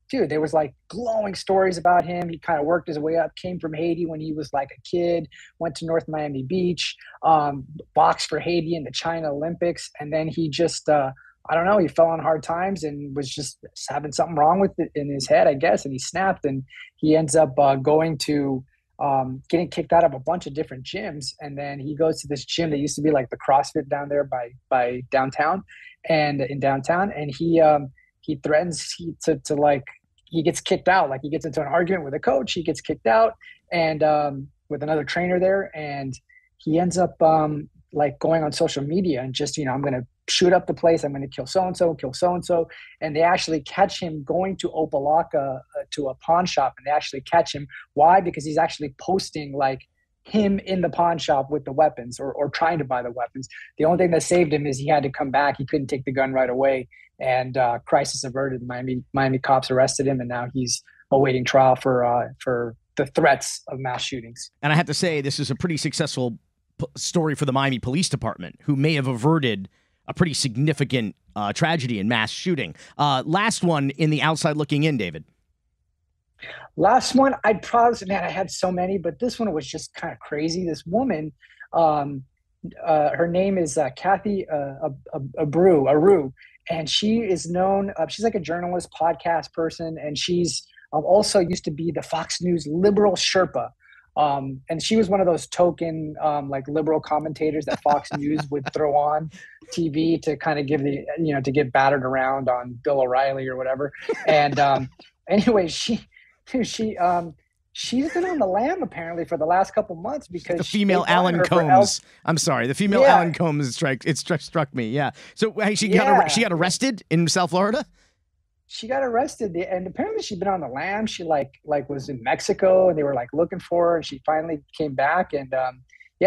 dude, there was glowing stories about him. He kind of worked his way up, came from Haiti when he was a kid, went to North Miami Beach, boxed for Haiti in the China Olympics, and then he just I don't know, he fell on hard times and was just having something wrong with it in his head, I guess, and he snapped, and he ends up getting kicked out of a bunch of different gyms. And then he goes to this gym that used to be the CrossFit down there by downtown, and he threatens to he gets kicked out. He gets into an argument with a coach, he gets kicked out, and with another trainer there, and he ends up going on social media and just, I'm going to shoot up the place, I'm going to kill so-and-so. And they actually catch him going to Opalaka to a pawn shop, and they actually catch him. Why? Because he's actually posting him in the pawn shop with the weapons, or trying to buy the weapons. The only thing that saved him is he had to come back. He couldn't take the gun right away, and crisis averted. Miami cops arrested him, and now he's awaiting trial for the threats of mass shootings. And I have to say, this is a pretty successful story for the Miami Police Department, who may have averted a pretty significant tragedy and mass shooting. Last one in the outside looking in, David. Last one, I'd probably, man, I had so many, but this one was just kind of crazy. This woman, her name is Kathy Aru, and she is known, she's a journalist, podcast person, and she's also used to be the Fox News liberal Sherpa. And she was one of those token liberal commentators that Fox News would throw on TV to kind of give to get battered around on Bill O'Reilly or whatever. And anyway, she's been on the lam apparently for the last couple months because the female Alan Combs. I'm sorry, the female Alan Combs struck me. Yeah. So she got arrested in South Florida. She got arrested, and apparently she'd been on the lam. She was in Mexico, and they were looking for her, and she finally came back, and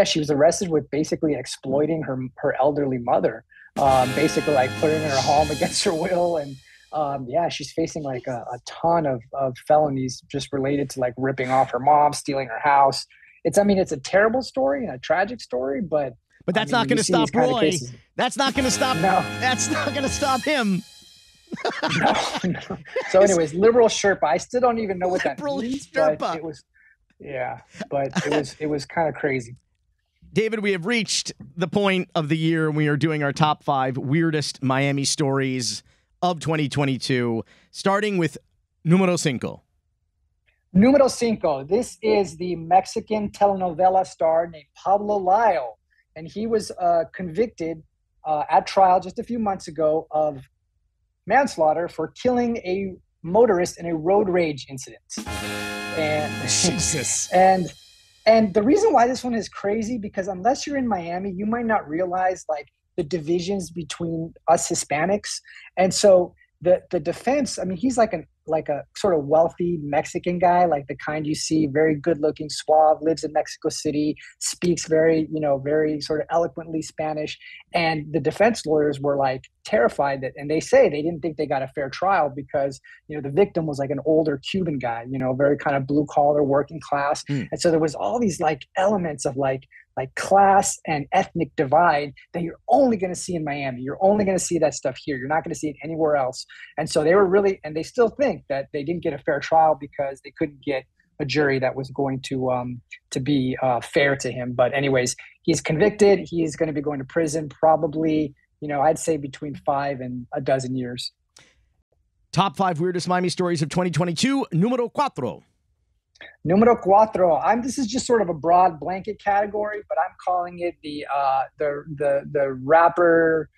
she was arrested with basically exploiting her elderly mother, basically putting her in her home against her will, and she's facing a ton of felonies just related to ripping off her mom, stealing her house. It's a terrible story and a tragic story, but that's not going to stop Roy. That's not going to stop. No, that's not going to stop him. No. So anyways, liberal Sherpa. I still don't even know what that means, but it was kind of crazy. David, we have reached the point of the year and we are doing our top 5 weirdest Miami stories of 2022, starting with numero 5. Numero 5. This is the Mexican telenovela star named Pablo Lyle, and he was convicted at trial just a few months ago of manslaughter for killing a motorist in a road rage incident. And Jesus. And the reason why this one is crazy, because unless you're in Miami, you might not realize the divisions between us Hispanics. And so the defense, he's an a sort of wealthy Mexican guy, like the kind you see, very good looking, suave, lives in Mexico City, speaks very, very sort of eloquently Spanish. And the defense lawyers were like terrified that, and they say they didn't think they got a fair trial because, the victim was like an older Cuban guy, very kind of blue collar, working class. And so there was all these like elements of like class and ethnic divide that you're only going to see in Miami. You're only going to see that stuff here. You're not going to see it anywhere else. And so they were really, and they still think that they didn't get a fair trial because they couldn't get a jury that was going to be fair to him. But anyways, he's convicted. He's going to be going to prison probably, I'd say between 5 and a dozen years. Top 5 weirdest Miami stories of 2022. Numero 4. Numero 4. This is just sort of a broad blanket category, but I'm calling it the rapper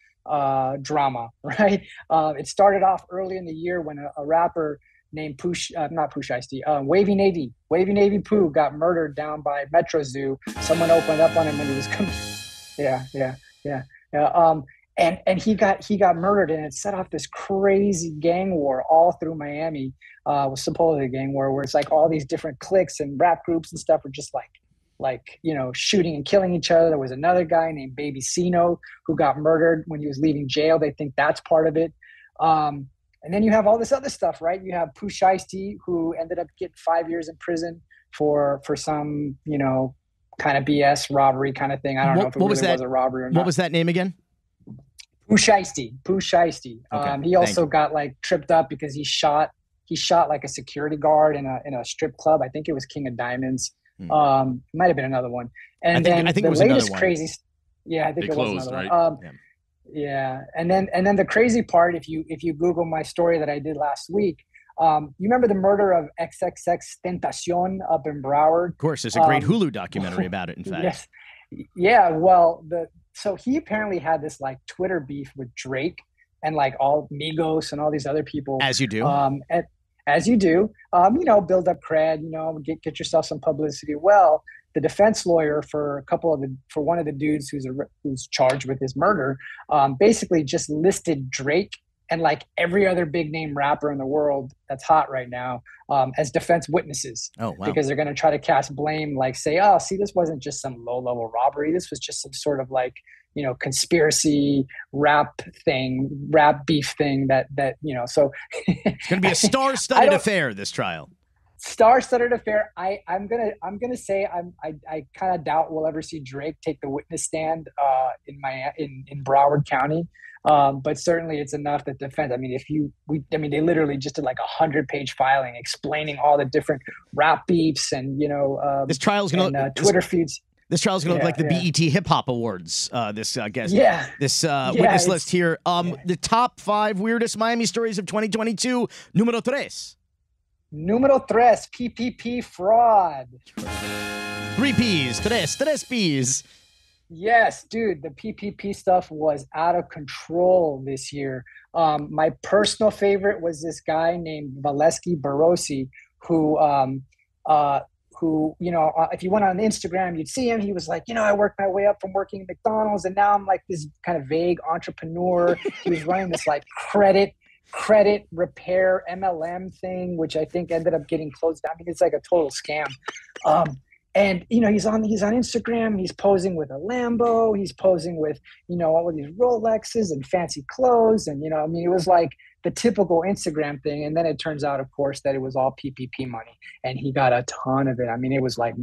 drama, right? It started off early in the year when a rapper named Wavy Navy Pooh got murdered down by Metro Zoo. Someone opened up on him when he was coming. Yeah. And he got murdered, and it set off this crazy gang war all through Miami. Was supposedly a gang war where it's like all these different cliques and rap groups and stuff are just like shooting and killing each other. There was another guy named Baby Cino who got murdered when he was leaving jail. They think that's part of it. And then you have all this other stuff, right? You have Pooh Shiesty, who ended up getting 5 years in prison for some kind of BS robbery kind of thing. I don't know if it really was a robbery or not. What was that name again? Pooh Shiesty. Okay, he also got like tripped up because he shot like a security guard in a strip club. I think it was King of Diamonds. Might have been another one. And I think it was another one. Crazy. Yeah, I think it was another right? one. Yeah. And then the crazy part, if you Google my story that I did last week, you remember the murder of XXX Tentacion up in Broward? Of course, there's a great Hulu documentary about it, in fact. Yes. Yeah, well, so he apparently had this like Twitter beef with Drake and like all Migos and all these other people. As you do. As you do, build up cred, get yourself some publicity. Well, the defense lawyer for one of the dudes who's charged with his murder, basically just listed Drake and like every other big name rapper in the world that's hot right now as defense witnesses. Oh, wow. Because they're going to try to cast blame, like say, oh, see, this wasn't just some low level robbery. This was just some sort of like, conspiracy rap beef thing that, so it's going to be a star-studded affair, this trial. Star-studded affair. I'm gonna say I kind of doubt we'll ever see Drake take the witness stand in Broward County. But certainly it's enough that defense. I mean, they literally just did like 100-page filing explaining all the different rap beefs and this trial's gonna Twitter feeds. This trial's gonna look like the BET Hip Hop Awards. This witness list here. The top 5 weirdest Miami stories of 2022. Numero 3. Numero 3, PPP fraud. 3 Ps, tres Ps. Yes, dude, the PPP stuff was out of control this year. My personal favorite was this guy named Valesky Barossi, who, if you went on Instagram, you'd see him. He was like, I worked my way up from working at McDonald's, and now I'm like this kind of vague entrepreneur. He was running this like credit repair MLM thing, which I think ended up getting closed down. I mean, it's like a total scam. And he's on Instagram. He's posing with a Lambo. He's posing with all of these Rolexes and fancy clothes, and it was like the typical Instagram thing. And then it turns out, of course, that it was all PPP money, and he got a ton of it. I mean, it was like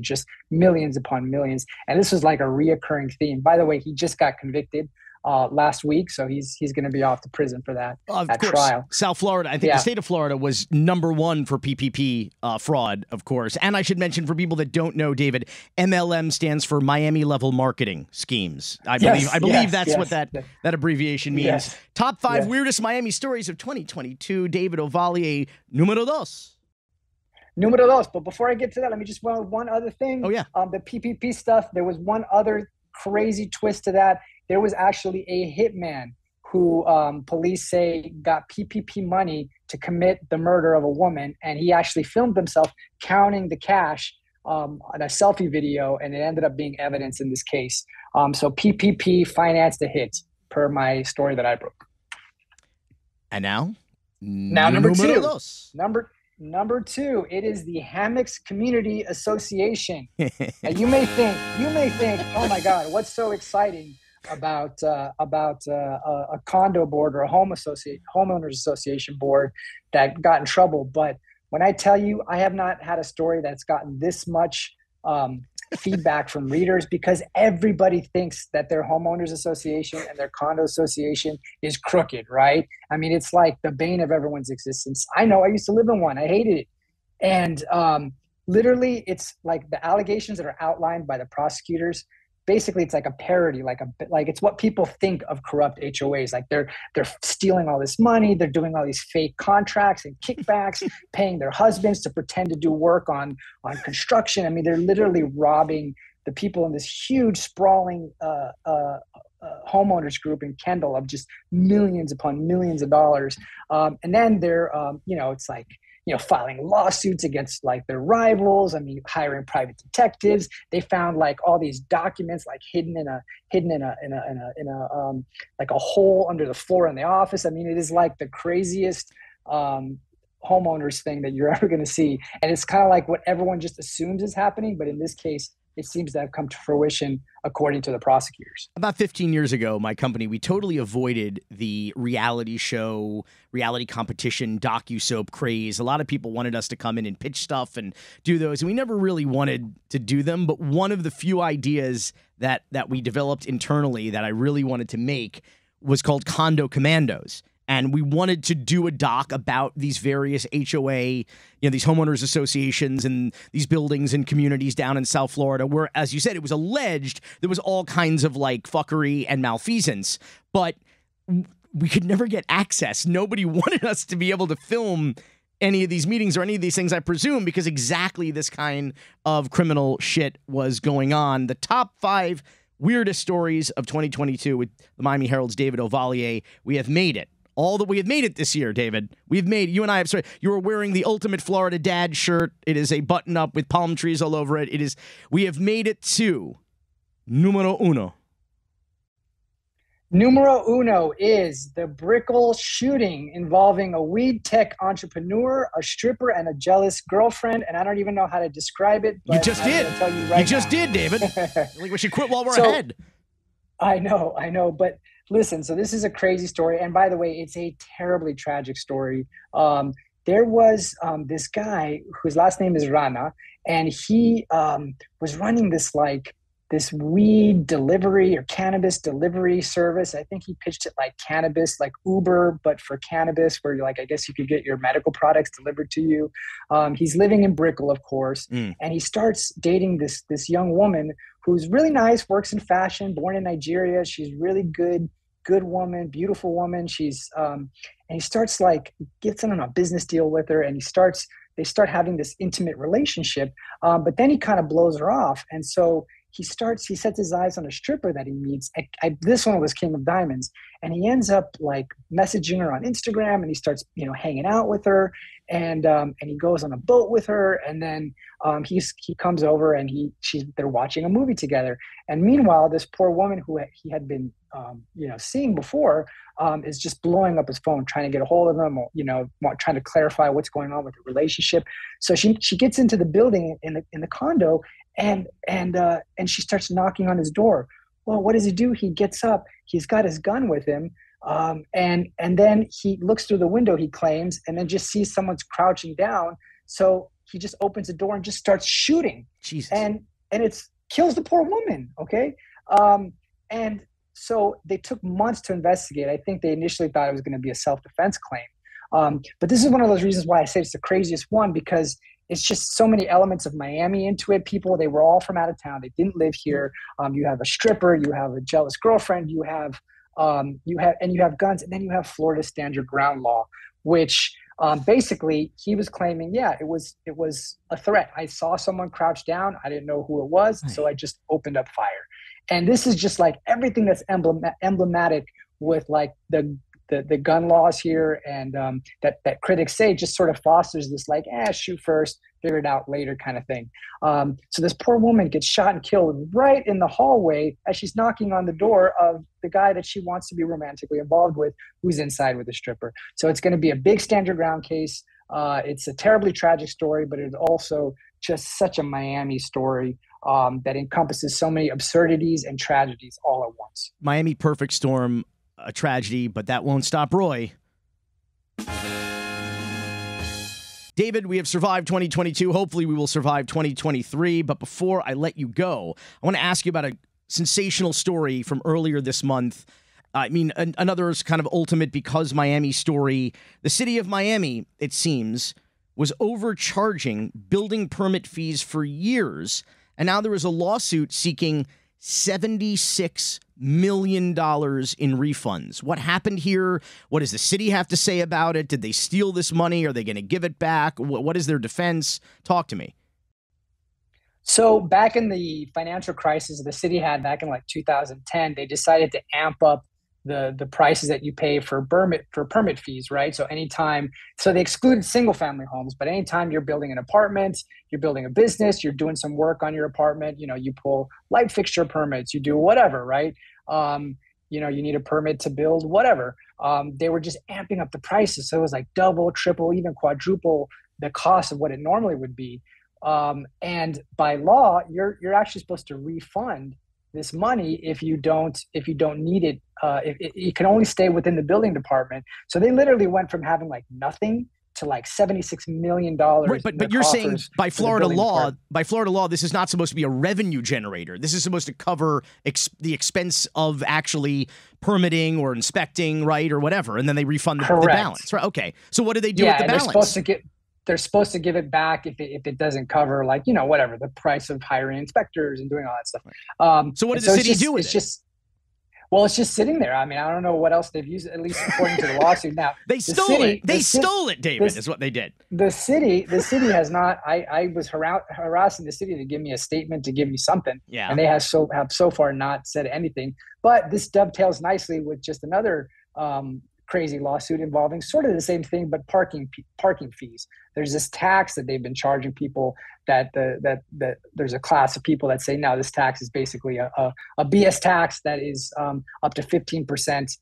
just millions upon millions. And this was like a reoccurring theme. By the way, he just got convicted last week, so he's going to be off to prison for that trial. South Florida, I think the state of Florida was number 1 for PPP fraud, of course. And I should mention, for people that don't know, David, MLM stands for Miami Level Marketing Schemes. I believe that's what that abbreviation means. Yes. Top 5 weirdest Miami stories of 2022. David Ovalle, numero 2. Numero 2. But before I get to that, let me just one other thing. Oh yeah. The PPP stuff. There was one other crazy twist to that. There was actually a hitman who police say got PPP money to commit the murder of a woman, and he actually filmed himself counting the cash on a selfie video, and it ended up being evidence in this case. So PPP financed the hit, per my story that I broke. And now, Now, number Numero two. dos. Number two, it is the Hammocks Community Association. Now, you may think, oh my God, what's so exciting about a condo board or a homeowners association board that got in trouble? But when I tell you, I have not had a story that's gotten this much feedback from readers, because everybody thinks that their homeowners association and their condo association is crooked, right? I mean, it's like the bane of everyone's existence. I know, I used to live in one. I hated it. And literally, it's like the allegations that are outlined by the prosecutors. Basically, it's like a parody, like it's what people think of corrupt HOAs. Like they're stealing all this money, they're doing all these fake contracts and kickbacks, paying their husbands to pretend to do work on construction. I mean, they're literally robbing the people in this huge, sprawling homeowners group in Kendall of just millions upon millions of dollars. And then they're, it's like, filing lawsuits against like their rivals. I mean, hiring private detectives. They found like all these documents like hidden in a like a hole under the floor in the office. I mean, it is like the craziest homeowners thing that you're ever going to see. And it's kind of like what everyone just assumes is happening, but in this case, it seems to have come to fruition, according to the prosecutors. About 15 years ago, my company, we totally avoided the reality show, reality competition, docu-soap craze. A lot of people wanted us to come in and pitch stuff and do those, and we never really wanted to do them. But one of the few ideas that we developed internally that I really wanted to make was called Condo Commandos. And we wanted to do a doc about these various HOA, these homeowners associations and these buildings and communities down in South Florida where, as you said, it was alleged there was all kinds of like fuckery and malfeasance, but we could never get access. Nobody wanted us to be able to film any of these meetings or any of these things, I presume, because exactly this kind of criminal shit was going on. The top 5 weirdest stories of 2022 with the Miami Herald's David Ovalle. We have made it. We have made it this year, David. You and I have, you were wearing the ultimate Florida dad shirt. It is a button up with palm trees all over it. We have made it to numero uno. Numero uno is the Brickell shooting involving a weed tech entrepreneur, a stripper, and a jealous girlfriend. And I don't even know how to describe it. But you just did. Tell you right you just now. did, David. Like we should quit while we're ahead. I know. But listen, so this is a crazy story. And by the way, it's a terribly tragic story. There was this guy whose last name is Rana, and he was running this weed delivery or cannabis delivery service. I think he pitched it like cannabis, like Uber, but for cannabis, where I guess you could get your medical products delivered to you. He's living in Brickell, of course, and he starts dating this young woman who's really nice, works in fashion, born in Nigeria. She's really good woman, beautiful woman. She's and he starts gets in on a business deal with her, and they start having this intimate relationship. But then he kind of blows her off, and so he sets his eyes on a stripper that he meets. This one was King of Diamonds, and he ends up messaging her on Instagram, and he starts hanging out with her, and he goes on a boat with her, and then he comes over and they're watching a movie together. And meanwhile, this poor woman who he had been seeing before is just blowing up his phone, trying to get a hold of him, trying to clarify what's going on with the relationship. So she gets into the building in the condo, and she starts knocking on his door. Well, what does he do? He gets up. He's got his gun with him, and then he looks through the window, he claims, and then just sees someone's crouching down. So he just opens the door and just starts shooting. Jesus. And it kills the poor woman. Okay. And so they took months to investigate. I think they initially thought it was going to be a self-defense claim. But this is one of those reasons why I say it's the craziest one, because it's just so many elements of Miami into it. They were all from out of town. They didn't live here. You have a stripper, you have a jealous girlfriend, you have guns, and then you have Florida Stand Your Ground law, which basically he was claiming, it was a threat. I saw someone crouch down. I didn't know who it was, so I just opened up fire. And this is just everything that's emblematic with the gun laws here, and that critics say just sort of fosters this shoot first. figure it out later kind of thing. So this poor woman gets shot and killed right in the hallway as she's knocking on the door of the guy that she wants to be romantically involved with, who's inside with a stripper. So it's going to be a big stand your ground case. It's a terribly tragic story, but it's also just such a Miami story that encompasses so many absurdities and tragedies all at once. Miami perfect storm, a tragedy, but that won't stop Roy. David, we have survived 2022. Hopefully we will survive 2023. But before I let you go, I want to ask you about a sensational story from earlier this month. I mean, another kind of ultimate because Miami story. The city of Miami, it seems, was overcharging building permit fees for years. And now there is a lawsuit seeking $76 million in refunds. What happened here? What does the city have to say about it? Did they steal this money? Are they going to give it back? What is their defense? Talk to me. So back in the financial crisis the city had back in like 2010, they decided to amp up the prices that you pay for permit fees, right? So they excluded single family homes, but anytime you're building an apartment, you're building a business, you're doing some work on your apartment, you pull light fixture permits, you do whatever, right? You need a permit to build whatever. They were just amping up the prices. So it was like double, triple, even quadruple the cost of what it normally would be. And by law, you're actually supposed to refund this money if you don't need it. It can only stay within the building department. So they literally went from having like nothing to like $76 million. Right, but you're saying by Florida law, this is not supposed to be a revenue generator. This is supposed to cover the expense of actually permitting or inspecting, right, or whatever, and then they refund the balance. Right? Okay. So what do they do with the balance? They're supposed to give it back if it doesn't cover whatever the price of hiring inspectors and doing all that stuff. So what did the city do with it? It's just sitting there. I mean, I don't know what else they've used, at least according to the lawsuit. Now they stole it. They stole it, David. Is what they did. The city has not. I was harassing the city to give me a statement, to give me something. Yeah. And they have so far not said anything. But this dovetails nicely with just another crazy lawsuit involving sort of the same thing, but parking fees. There's this tax that they've been charging people that there's a class of people that say, no, this tax is basically a BS tax that is up to 15%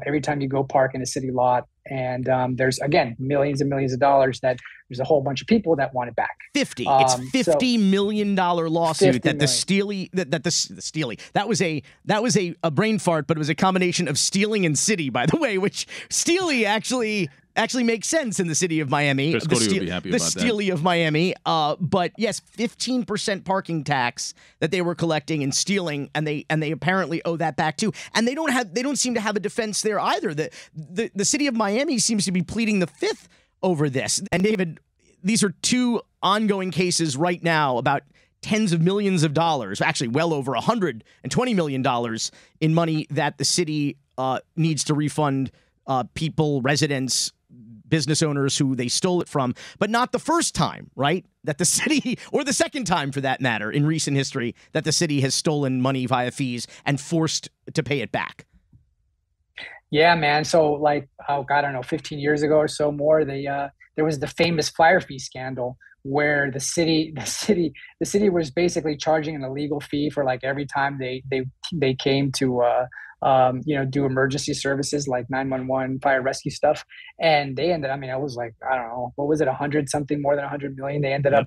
every time you go park in a city lot. And there's, again, millions and millions of dollars that there's a whole bunch of people that want it back. It's $50 million lawsuit that the Steely, that was a brain fart, but it was a combination of stealing and city, by the way, which Steely actually makes sense in the city of Miami. Chris Cody would be happy about that. The Steely of Miami. But yes, 15% parking tax that they were collecting and stealing, and they apparently owe that back too. And they don't seem to have a defense there either. The city of Miami seems to be pleading the fifth over this. And David, these are two ongoing cases right now about tens of millions of dollars, actually well over $120 million in money that the city needs to refund people, residents, business owners who they stole it from, but not the first time, right? That the city, or the second time for that matter, in recent history, that the city has stolen money via fees and forced to pay it back. Yeah, man. So I don't know, 15 years ago or so more, there was the famous fire fee scandal where the city was basically charging an illegal fee for like every time they came to do emergency services like 911, fire rescue stuff. And they ended, it was like, I don't know, what was it? 100 something, more than 100 million they ended up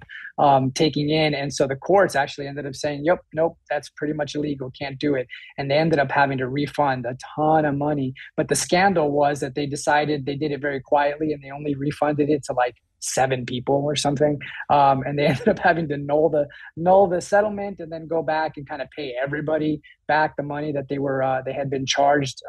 taking in. And so the courts actually ended up saying, nope, that's pretty much illegal. Can't do it. And they ended up having to refund a ton of money. But the scandal was that they decided they did it very quietly and they only refunded it to like 7 people or something. And they ended up having to null the settlement and then go back and kind of pay everybody back the money that they had been charged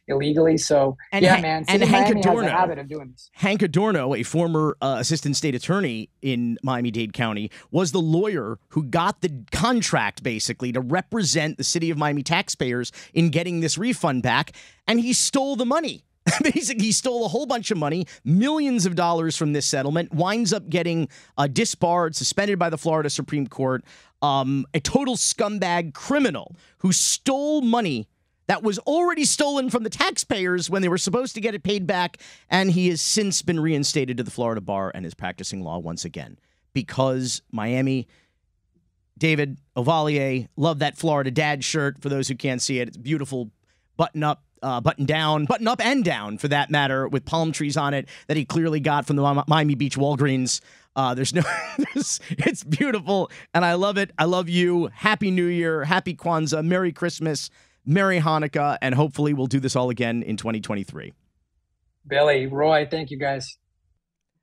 illegally. So man. And Hank Adorno has a habit of doing this. Hank Adorno, a former assistant state attorney in Miami-Dade County, was the lawyer who got the contract basically to represent the city of Miami taxpayers in getting this refund back. And he stole the money. Basically, he stole a whole bunch of money, millions of dollars from this settlement, winds up getting disbarred, suspended by the Florida Supreme Court, a total scumbag criminal who stole money that was already stolen from the taxpayers when they were supposed to get it paid back, and he has since been reinstated to the Florida bar and is practicing law once again. because Miami. David Ovalle, love that Florida Dad shirt. For those who can't see it, it's beautiful button up and down for that matter, with palm trees on it that he clearly got from the Miami Beach Walgreens. It's beautiful, and I love it. I love you. Happy New Year, Happy Kwanzaa, Merry Christmas, Merry Hanukkah, and hopefully we'll do this all again in 2023. Billy, Roy, thank you guys.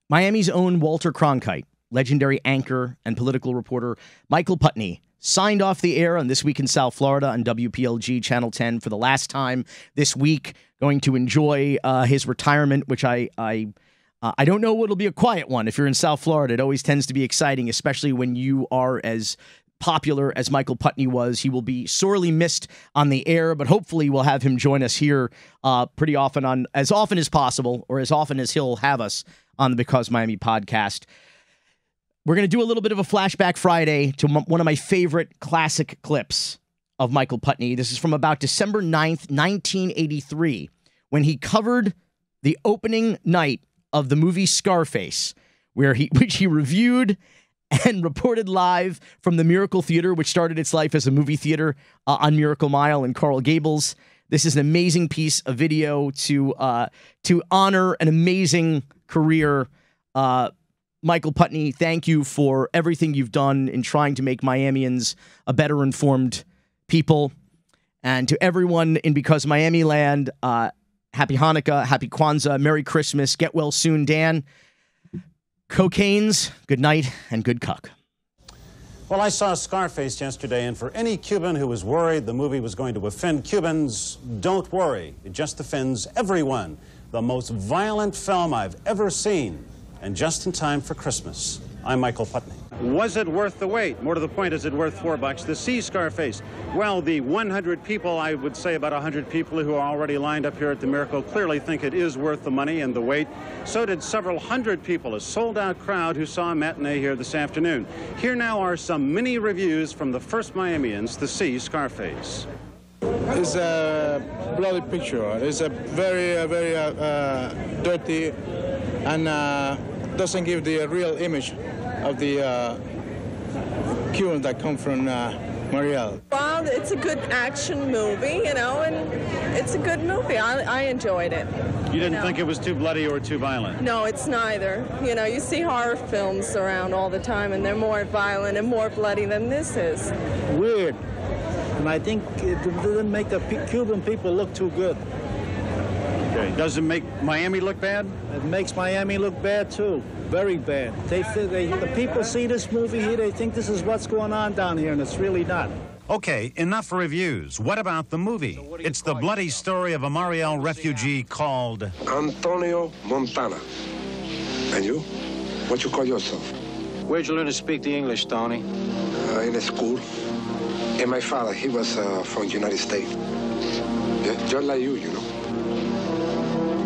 Miami's own Walter Cronkite, legendary anchor and political reporter Michael Putney, signed off the air on This Week in South Florida on WPLG Channel 10 for the last time this week. Going to enjoy his retirement, which I don't know it'll be a quiet one. If you're in South Florida, it always tends to be exciting, especially when you are as popular as Michael Putney was. He will be sorely missed on the air, but hopefully we'll have him join us here pretty often, as often as possible, or as often as he'll have us on the Because Miami podcast. We're going to do a little bit of a flashback Friday to one of my favorite classic clips of Michael Putney. This is from about December 9th, 1983, when he covered the opening night of the movie Scarface, which he reviewed and reported live from the Miracle Theater, which started its life as a movie theater on Miracle Mile in Coral Gables. This is an amazing piece of video to honor an amazing career. Michael Putney, thank you for everything you've done in trying to make Miamians a better informed people. And to everyone in Because Miami Land, Happy Hanukkah, Happy Kwanzaa, Merry Christmas, get well soon, Dan. Cocaine's, good night, and good cuck. Well, I saw Scarface yesterday, and for any Cuban who was worried the movie was going to offend Cubans, don't worry. It just offends everyone. The most violent film I've ever seen, and just in time for Christmas. I'm Michael Putney. Was it worth the wait? More to the point, is it worth $4 to see Scarface? Well, the 100 people, I would say about 100 people who are already lined up here at the Miracle, clearly think it is worth the money and the wait. So did several hundred people, a sold-out crowd who saw a matinee here this afternoon. Here now are some mini reviews from the first Miamians to see Scarface. It's a bloody picture. It's a very dirty and doesn't give the real image of the Cubans that come from Mariel. Well, it's a good action movie, you know, and it's a good movie. I enjoyed it. You didn't think it was too bloody or too violent? No, it's neither. You know, you see horror films around all the time, and they're more violent and more bloody than this is. Weird. And I think it didn't make the Cuban people look too good. Okay. Does it make Miami look bad? It makes Miami look bad, too. Very bad. The people see this movie here, they think this is what's going on down here, and it's really not. Okay, enough reviews. What about the movie? It's the bloody story of a Mariel refugee called Antonio Montana. And you? What you call yourself? Where'd you learn to speak the English, Tony? In a school. And my father, he was from the United States. Yeah, just like you know.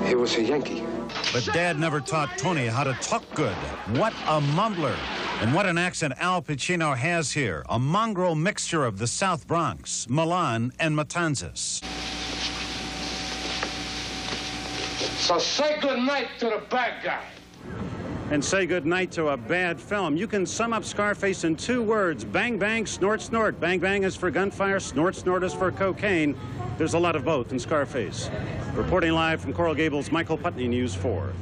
He was a Yankee. But Dad never taught Tony how to talk good. What a mumbler. And what an accent Al Pacino has here. A mongrel mixture of the South Bronx, Milan, and Matanzas. So say good night to the bad guy. And say good night to a bad film. You can sum up Scarface in 2 words. Bang, bang, snort, snort. Bang, bang is for gunfire. Snort, snort is for cocaine. There's a lot of both in Scarface. Reporting live from Coral Gables, Michael Putney, News 4.